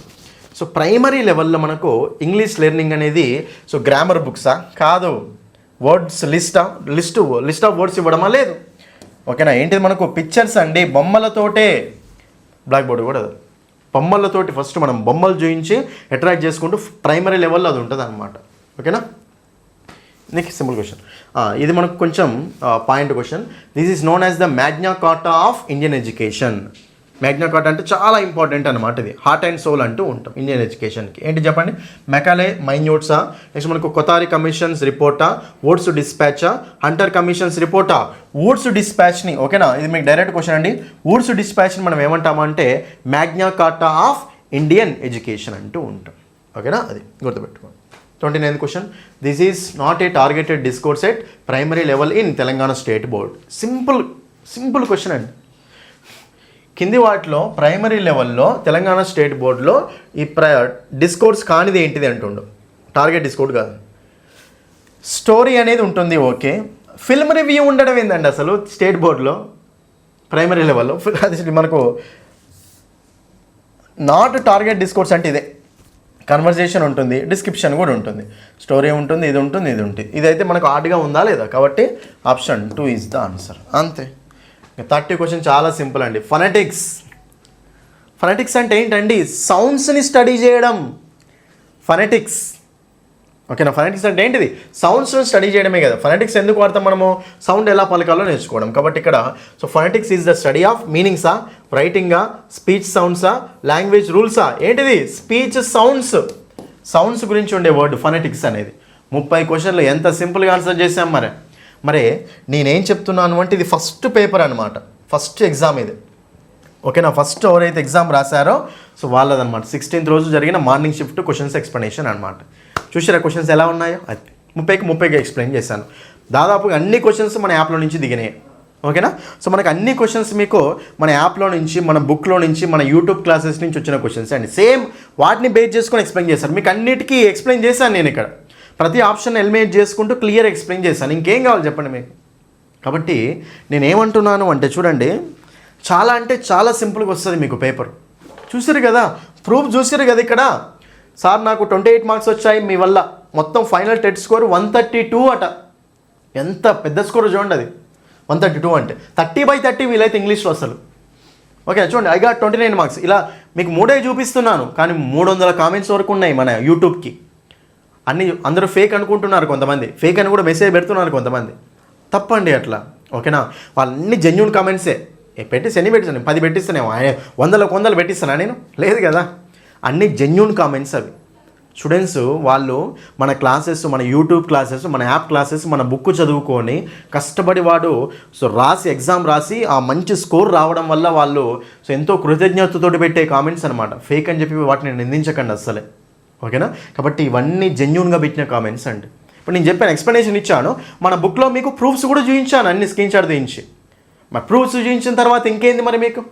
So primary లెవెల్లో మనకు ఇంగ్లీష్ లెర్నింగ్ అనేది, సో గ్రామర్ బుక్సా? కాదు. వర్డ్స్ లిస్ట్ ఆఫ్ వర్డ్స్ ఇవ్వడమా? లేదు. ఓకేనా. ఏంటిది మనకు పిక్చర్స్ అండి, బొమ్మలతోటే. బ్లాక్ బోర్డ్ కూడా బొమ్మలతోటి ఫస్ట్ మనం బొమ్మలు చూపించి అట్రాక్ట్ చేసుకుంటూ ప్రైమరీ లెవెల్లో అది ఉంటుంది అనమాట. ఓకేనా. నెక్స్ట్ సింపుల్ క్వశ్చన్, ఇది మనకు కొంచెం point question. This is known as the Magna కార్టా of Indian education. Magna Carta అంటే చాలా ఇంపార్టెంట్ అనమాట. ఇది హార్ట్ అండ్ సోల్ అంటూ ఉంటాం ఇండియన్ ఎడ్యుకేషన్కి. ఏంటి చెప్పండి, మెకాలే మైన్యూట్సా, నెక్స్ట్ మనకు కొతారి కమిషన్స్ రిపోర్టా, వుడ్స్ డిస్పాచా, హంటర్ కమిషన్స్ రిపోర్టా, వుడ్స్ డిస్పాచ్ని, ఓకేనా, ఇది మీకు డైరెక్ట్ క్వశ్చన్ అండి. వుడ్స్ డిస్పాచ్ని మనం ఏమంటామంటే మ్యాగ్నా కార్టా ఆఫ్ ఇండియన్ ఎడ్యుకేషన్ అంటూ ఉంటాం. ఓకేనా, అది గుర్తుపెట్టుకోండి. 29th question, this is not a targeted discourse at primary level in Telangana state board. Simple question అండి. కింది వాటిలో ప్రైమరీ లెవెల్లో తెలంగాణ స్టేట్ బోర్డులో ఈ డిస్కోర్స్ కానిది ఏంటిది అంటుండు. టార్గెట్ డిస్కోర్స్ కాదు, స్టోరీ అనేది ఉంటుంది. ఓకే, ఫిల్మ్ రివ్యూ ఉండడం ఏంటండి అసలు స్టేట్ బోర్డులో ప్రైమరీ లెవెల్లో? అది మనకు నాట్ టార్గెట్ డిస్కోర్స్ అంటే ఇదే. కన్వర్జేషన్ ఉంటుంది, డిస్క్రిప్షన్ కూడా ఉంటుంది, స్టోరీ ఉంటుంది, ఇది ఉంటుంది, ఇది ఉంటుంది. ఇదైతే మనకు ఆర్డ్గా ఉందా లేదా? కాబట్టి ఆప్షన్ 2 ఈజ్ ద ఆన్సర్. అంతే. 30 క్వశ్చన్ చాలా సింపుల్ అండి. ఫొనెటిక్స్ అంటే ఏంటండి? సౌండ్స్ని స్టడీ చేయడం. ఫొనెటిక్స్, ఓకేనా. ఫొనెటిక్స్ అంటే ఏంటిది? సౌండ్స్ని స్టడీ చేయడమే కదా. ఫొనెటిక్స్ ఎందుకు వాడతాం మనము? సౌండ్ ఎలా పలకాలో నేర్చుకోవడం. కాబట్టి ఇక్కడ so phonetics is the study of మీనింగ్సా, రైటింగా, స్పీచ్ సౌండ్సా, లాంగ్వేజ్ రూల్సా? ఏంటిది? స్పీచ్ సౌండ్స్ గురించి ఉండే వర్డ్ ఫొనెటిక్స్ అనేది. 30 క్వశ్చన్లు ఎంత సింపుల్గా ఆన్సర్ చేసాం. మరి నేనేం చెప్తున్నాను అంటే ఇది ఫస్ట్ పేపర్ అనమాట, ఫస్ట్ ఎగ్జామ్ ఇది. ఓకేనా. ఫస్ట్ ఎవరైతే ఎగ్జామ్ రాశారో సో వాళ్ళదనమాట. 16th రోజు జరిగిన మార్నింగ్ షిఫ్ట్ క్వశ్చన్స్ ఎక్స్ప్లెనేషన్ అనమాట. చూసారా క్వశ్చన్స్ ఎలా ఉన్నాయో? అది 30కి ఎక్స్ప్లెయిన్ చేశాను. దాదాపుగా అన్ని క్వశ్చన్స్ మన యాప్లో నుంచి దిగినాయి. ఓకేనా? సో మనకు అన్ని క్వశ్చన్స్ మీకు మన యాప్లో నుంచి, మన బుక్లో నుంచి, మన యూట్యూబ్ క్లాసెస్ నుంచి వచ్చిన క్వశ్చన్స్ అండి. సేమ్ వాటిని బేస్ చేసుకొని ఎక్స్ప్లెయిన్ చేశారు. మీకు అన్నిటికీ ఎక్స్ప్లెయిన్ చేశాను నేను ఇక్కడ. ప్రతి ఆప్షన్ ఎలిమినేట్ చేసుకుంటూ క్లియర్ ఎక్స్ప్లెయిన్ చేశాను. ఇంకేం కావాలి చెప్పండి మీకు? కాబట్టి నేను ఏమంటున్నాను అంటే చూడండి, చాలా అంటే చాలా సింపుల్గా వస్తుంది మీకు పేపర్. చూసారు కదా, ప్రూఫ్ చూసారు కదా ఇక్కడ. సార్ నాకు 28 మార్క్స్ వచ్చాయి మీ వల్ల, మొత్తం ఫైనల్ టెట్ స్కోర్ 132 అట. ఎంత పెద్ద స్కోర్ చూడండి అది, 132 అంటే 30/30 వీలైతే ఇంగ్లీష్లో అసలు. ఓకే చూడండి, ఐ గాట్ 29 మార్క్స్. ఇలా మీకు 3 చూపిస్తున్నాను, కానీ 300 కామెంట్స్ వరకు ఉన్నాయి మన యూట్యూబ్కి. అందరూ ఫేక్ అనుకుంటున్నారు కొంతమంది, ఫేక్ అని కూడా మెసేజ్ పెడుతున్నారు కొంతమంది. తప్పండి అట్లా. ఓకేనా? వాళ్ళన్నీ జెన్యూన్ కామెంట్సే. పెట్టిస్తే ఎన్ని పెట్టిస్తాను? 10 పెట్టిస్తానేమో, 100 పెట్టిస్తానా నేను? లేదు కదా, అన్ని జెన్యూన్ కామెంట్స్ అవి. స్టూడెంట్స్ వాళ్ళు మన క్లాసెస్, మన యూట్యూబ్ క్లాసెస్, మన యాప్ క్లాసెస్, మన బుక్ చదువుకొని కష్టపడి వాడు రాసి ఎగ్జామ్ రాసి ఆ మంచి స్కోర్ రావడం వల్ల వాళ్ళు ఎంతో కృతజ్ఞతతో పెట్టే కామెంట్స్ అనమాట. ఫేక్ అని చెప్పి వాటిని నిందించకండి అస్సలే. ఓకేనా? కాబట్టి ఇవన్నీ జెన్యూన్గా పెట్టిన కామెంట్స్ అండి. ఇప్పుడు నేను చెప్పాను, ఎక్స్ప్లెనేషన్ ఇచ్చాను. మన బుక్లో మీకు ప్రూఫ్స్ కూడా చూపించాను, అన్ని స్క్రీన్ షాట్ తీయించి. మరి ప్రూఫ్స్ చూపించిన తర్వాత ఇంకేంది మరి మీకు?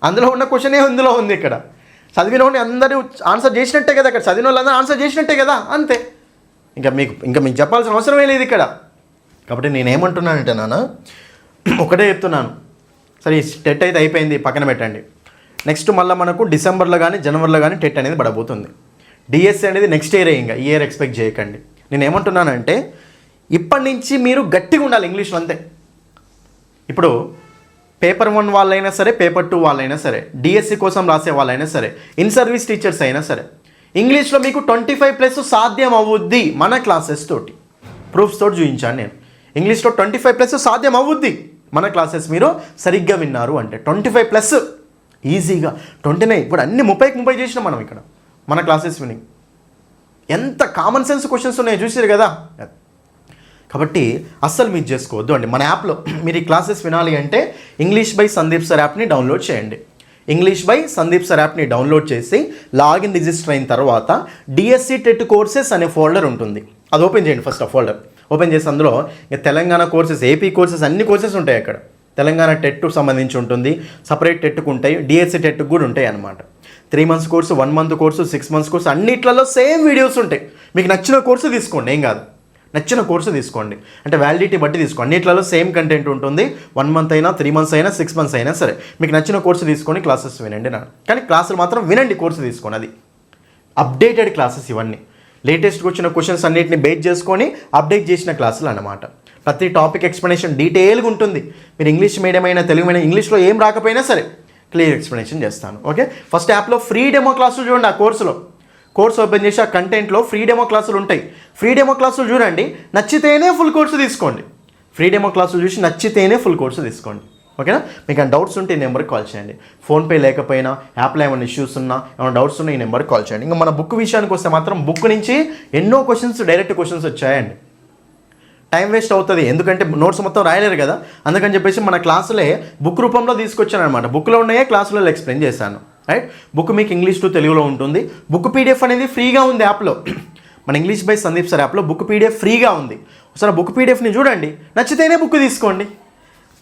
అందులో ఉన్న క్వశ్చనే ఇందులో ఉంది. ఇక్కడ చదివిన వాళ్ళని అందరూ ఆన్సర్ చేసినట్టే కదా, అక్కడ చదివిన వాళ్ళందరూ ఆన్సర్ చేసినట్టే కదా, అంతే. ఇంకా మీకు చెప్పాల్సిన అవసరమే లేదు ఇక్కడ. కాబట్టి నేనేమంటున్నానంటే నాన్న, ఒకటే చెప్తున్నాను. సరే ఈ టెట్ అయితే అయిపోయింది, పక్కన పెట్టండి. నెక్స్ట్ మళ్ళీ మనకు డిసెంబర్లో కానీ జనవరిలో కానీ టెట్ అనేది పడబోతుంది. డిఎస్సి అనేది నెక్స్ట్ ఇయర్, ఇంకా ఈ ఇయర్ ఎక్స్పెక్ట్ చేయకండి. నేను ఏమంటున్నానంటే ఇప్పటి నుంచి మీరు గట్టిగా ఉండాలి ఇంగ్లీష్లో, అంతే. ఇప్పుడు పేపర్ 1 వాళ్ళైనా సరే, పేపర్ 2 వాళ్ళైనా సరే, డిఎస్సి కోసం రాసే వాళ్ళైనా సరే, ఇన్ సర్వీస్ టీచర్స్ అయినా సరే, ఇంగ్లీష్లో మీకు 25+ సాధ్యం అవుద్ది మన క్లాసెస్ తోటి. ప్రూఫ్స్ తోటి చూపించాను నేను. ఇంగ్లీష్లో 25+ సాధ్యం అవుద్ది మన క్లాసెస్ మీరు సరిగ్గా విన్నారు అంటే. 25+ ఈజీగా. 29 ఇప్పుడు అన్ని 30కి 30 చేసినాం మనం ఇక్కడ మన క్లాసెస్ విని. ఎంత కామన్ సెన్స్ క్వశ్చన్స్ ఉన్నాయో చూసారు కదా. కాబట్టి అస్సలు మిస్ చేసుకోవద్దు అండి. మన యాప్లో మీరు ఈ క్లాసెస్ వినాలి అంటే ఇంగ్లీష్ బై సందీప్ సార్ యాప్ని డౌన్లోడ్ చేయండి. ఇంగ్లీష్ బై సందీప్ సార్ యాప్ని డౌన్లోడ్ చేసి లాగిన్ రిజిస్టర్ అయిన తర్వాత డిఎస్సి టెట్ కోర్సెస్ అనే ఫోల్డర్ ఉంటుంది, అది ఓపెన్ చేయండి. ఫస్ట్ ఆ ఫోల్డర్ ఓపెన్ చేసి అందులో తెలంగాణ కోర్సెస్, ఏపీ కోర్సెస్, అన్ని కోర్సెస్ ఉంటాయి అక్కడ. తెలంగాణ టెట్కు సంబంధించి ఉంటుంది, సపరేట్ టెట్కు ఉంటాయి, డిఎస్సి టెట్కు కూడా ఉంటాయి అన్నమాట. 3 months course, 1 month course, 6 months course, అన్నిట్లలో సేమ్ వీడియోస్ ఉంటాయి. మీకు నచ్చిన కోర్సు తీసుకోండి, ఏం కాదు. నచ్చిన కోర్సు తీసుకోండి, అంటే వ్యాలిడిటీ బట్టి తీసుకోండి. అన్నిట్లలో సేమ్ కంటెంట్ ఉంటుంది. 1 month అయినా, 3 months అయినా, 6 months అయినా సరే మీకు నచ్చిన కోర్సు తీసుకొని క్లాసెస్ వినండి. కానీ క్లాసులు మాత్రం వినండి, కోర్సు తీసుకోండి. అది అప్డేటెడ్ క్లాసెస్, ఇవన్నీ లేటెస్ట్గా వచ్చిన క్వశ్చన్స్ అన్నిటిని బేస్ చేసుకొని అప్డేట్ చేసిన క్లాసులు అన్నమాట. ప్రతి టాపిక్ ఎక్స్ప్లెనేషన్ డీటెయిల్గా ఉంటుంది. మీరు ఇంగ్లీష్ మీడియం అయినా, తెలుగు మీడియం, ఇంగ్లీష్లో ఏం రాకపోయినా సరే క్లియర్ ఎక్స్ప్లెనేషన్ చేస్తాను. ఓకే, ఫస్ట్ యాప్లో ఫ్రీ డెమో క్లాసులు చూడండి. ఆ కోర్సు ఓపెన్ చేసి ఆ కంటెంట్లో ఫ్రీ డెమో క్లాసులు ఉంటాయి. ఫ్రీ డెమో క్లాసులు చూడండి, నచ్చితేనే ఫుల్ కోర్సు తీసుకోండి. ఫ్రీ డెమో క్లాసులు చూసి నచ్చితేనే ఫుల్ కోర్సు తీసుకోండి. ఓకేనా? మీకు ఆ డౌట్స్ ఉంటే ఈ నెంబర్కి కాల్ చేయండి. ఫోన్పే లేకపోయినా, యాప్లో ఏమైనా ఇష్యూస్ ఉన్నా, ఏమైనా డౌట్స్ ఉన్నా ఈ నెంబర్కి కాల్ చేయండి. ఇంకా మన బుక్ విషయానికి వస్తే మాత్రం బుక్ నుంచి ఎన్నో క్వశ్చన్స్, డైరెక్ట్ క్వశ్చన్స్ వచ్చాయండి. టైం వేస్ట్ అవుతుంది, ఎందుకంటే నోట్స్ మొత్తం రాయలేరు కదా. అందుకని చెప్పేసి మన క్లాసులే బుక్ రూపంలో తీసుకొచ్చాను అనమాట. బుక్లో ఉన్నాయే క్లాసులలో ఎక్స్ప్లెయిన్ చేశాను. రైట్, బుక్ మీకు ఇంగ్లీష్ టు తెలుగులో ఉంటుంది. బుక్ పీడిఎఫ్ అనేది ఫ్రీగా ఉంది యాప్లో. మన ఇంగ్లీష్ బై సందీప్ సార్ యాప్లో బుక్ పీడిఎఫ్ ఫ్రీగా ఉంది. ఒకసారి బుక్ పీడిఎఫ్ని చూడండి, నచ్చితేనే బుక్ తీసుకోండి.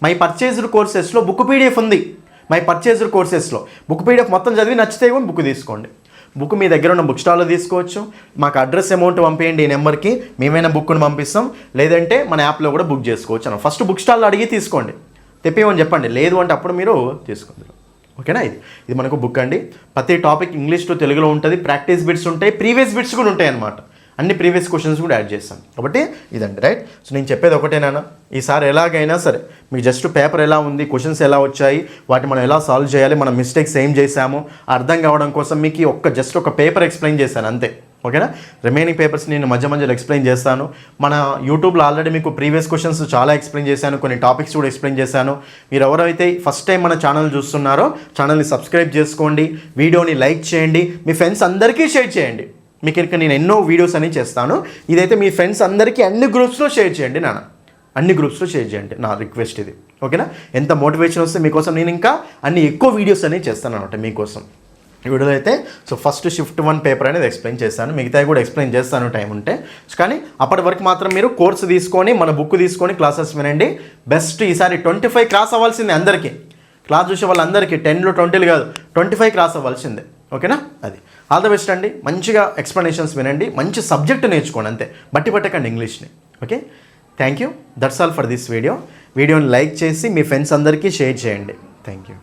మై పర్చేజ్డ్ కోర్సెస్లో బుక్ పీడిఎఫ్ ఉంది. మై పర్చేజ్డ్ కోర్సెస్లో బుక్ పీడిఎఫ్ మొత్తం చదివి నచ్చితే కూడా బుక్ తీసుకోండి. బుక్ మీ దగ్గర ఉన్న బుక్ స్టాల్లో తీసుకోవచ్చు. మాకు అడ్రస్ అమౌంట్ పంపేయండి ఈ నెంబర్కి, మేమైనా బుక్ను పంపిస్తాం. లేదంటే మన యాప్లో కూడా బుక్ చేసుకోవచ్చు అన్న. ఫస్ట్ బుక్ స్టాల్లో అడిగి తీసుకోండి, తెప్పేమని చెప్పండి. లేదు అంటే అప్పుడు మీరు తీసుకుంటారు. ఓకేనా? ఇది మనకు బుక్ అండి. ప్రతి టాపిక్ ఇంగ్లీష్ టు తెలుగులో ఉంటుంది. ప్రాక్టీస్ బిట్స్ ఉంటాయి, ప్రీవియస్ బిట్స్ కూడా ఉంటాయి అన్నమాట. అన్ని ప్రీవియస్ క్వశ్చన్స్ కూడా యాడ్ చేస్తాను. కాబట్టి ఇదండి. రైట్, సో నేను చెప్పేది ఒకటేనా, ఈసారి ఎలాగైనా సరే మీకు జస్ట్ పేపర్ ఎలా ఉంది, క్వశ్చన్స్ ఎలా వచ్చాయి, వాటి మనం ఎలా సాల్వ్ చేయాలి, మనం మిస్టేక్స్ ఏం చేసాము అర్థం కావడం కోసం మీకు జస్ట్ ఒక పేపర్ ఎక్స్ప్లెయిన్ చేశాను అంతే. ఓకేనా? రిమైనింగ్ పేపర్స్ నేను మధ్యలో ఎక్స్ప్లెయిన్ చేస్తాను. మన యూట్యూబ్లో ఆల్రెడీ మీకు ప్రీవియస్ క్వశ్చన్స్ చాలా ఎక్స్ప్లెయిన్ చేశాను, కొన్ని టాపిక్స్ కూడా ఎక్స్ప్లెయిన్ చేశాను. మీరు ఎవరైతే ఫస్ట్ టైం మన ఛానల్ చూస్తున్నారో ఛానల్ని సబ్స్క్రైబ్ చేసుకోండి, వీడియోని లైక్ చేయండి, మీ ఫ్రెండ్స్ అందరికీ షేర్ చేయండి. మీకు ఇక్కడ నేను ఎన్నో వీడియోస్ అని చేస్తాను. ఇదైతే మీ ఫ్రెండ్స్ అందరికీ అన్ని గ్రూప్స్లో షేర్ చేయండి అన్ని గ్రూప్స్లో షేర్ చేయండి, నా రిక్వెస్ట్ ఇది. ఓకేనా? ఎంత మోటివేషన్ వస్తే మీకోసం నేను ఇంకా అన్ని ఎక్కువ వీడియోస్ అనేవి చేస్తాను అనమాట మీకోసం. ఈ వీడియోలో అయితే సో ఫస్ట్ షిఫ్ట్ 1 పేపర్ అనేది ఎక్స్ప్లెయిన్ చేశాను, మిగతాయి కూడా ఎక్స్ప్లెయిన్ చేస్తాను టైం ఉంటే. కానీ అప్పటి వరకు మాత్రం మీరు కోర్సు తీసుకొని మన బుక్ తీసుకొని క్లాసెస్ వినండి. బెస్ట్ ఈసారి 25 క్రాస్ అవ్వాల్సిందే అందరికీ. క్లాస్ చూసే వాళ్ళందరికీ 10లో 20 కాదు 25 క్రాస్ అవ్వాల్సిందే. ఓకేనా? అది ఆల్ ద బెస్ట్ అండి. మంచిగా ఎక్స్ప్లెనేషన్స్ వినండి, మంచి సబ్జెక్ట్ నేర్చుకోండి, అంతే బట్టి పట్టకండి ఇంగ్లీష్ని. Okay, thank you. That's all for this వీడియోని లైక్ చేసి మీ ఫ్రెండ్స్ అందరికీ షేర్ చేయండి. Thank you.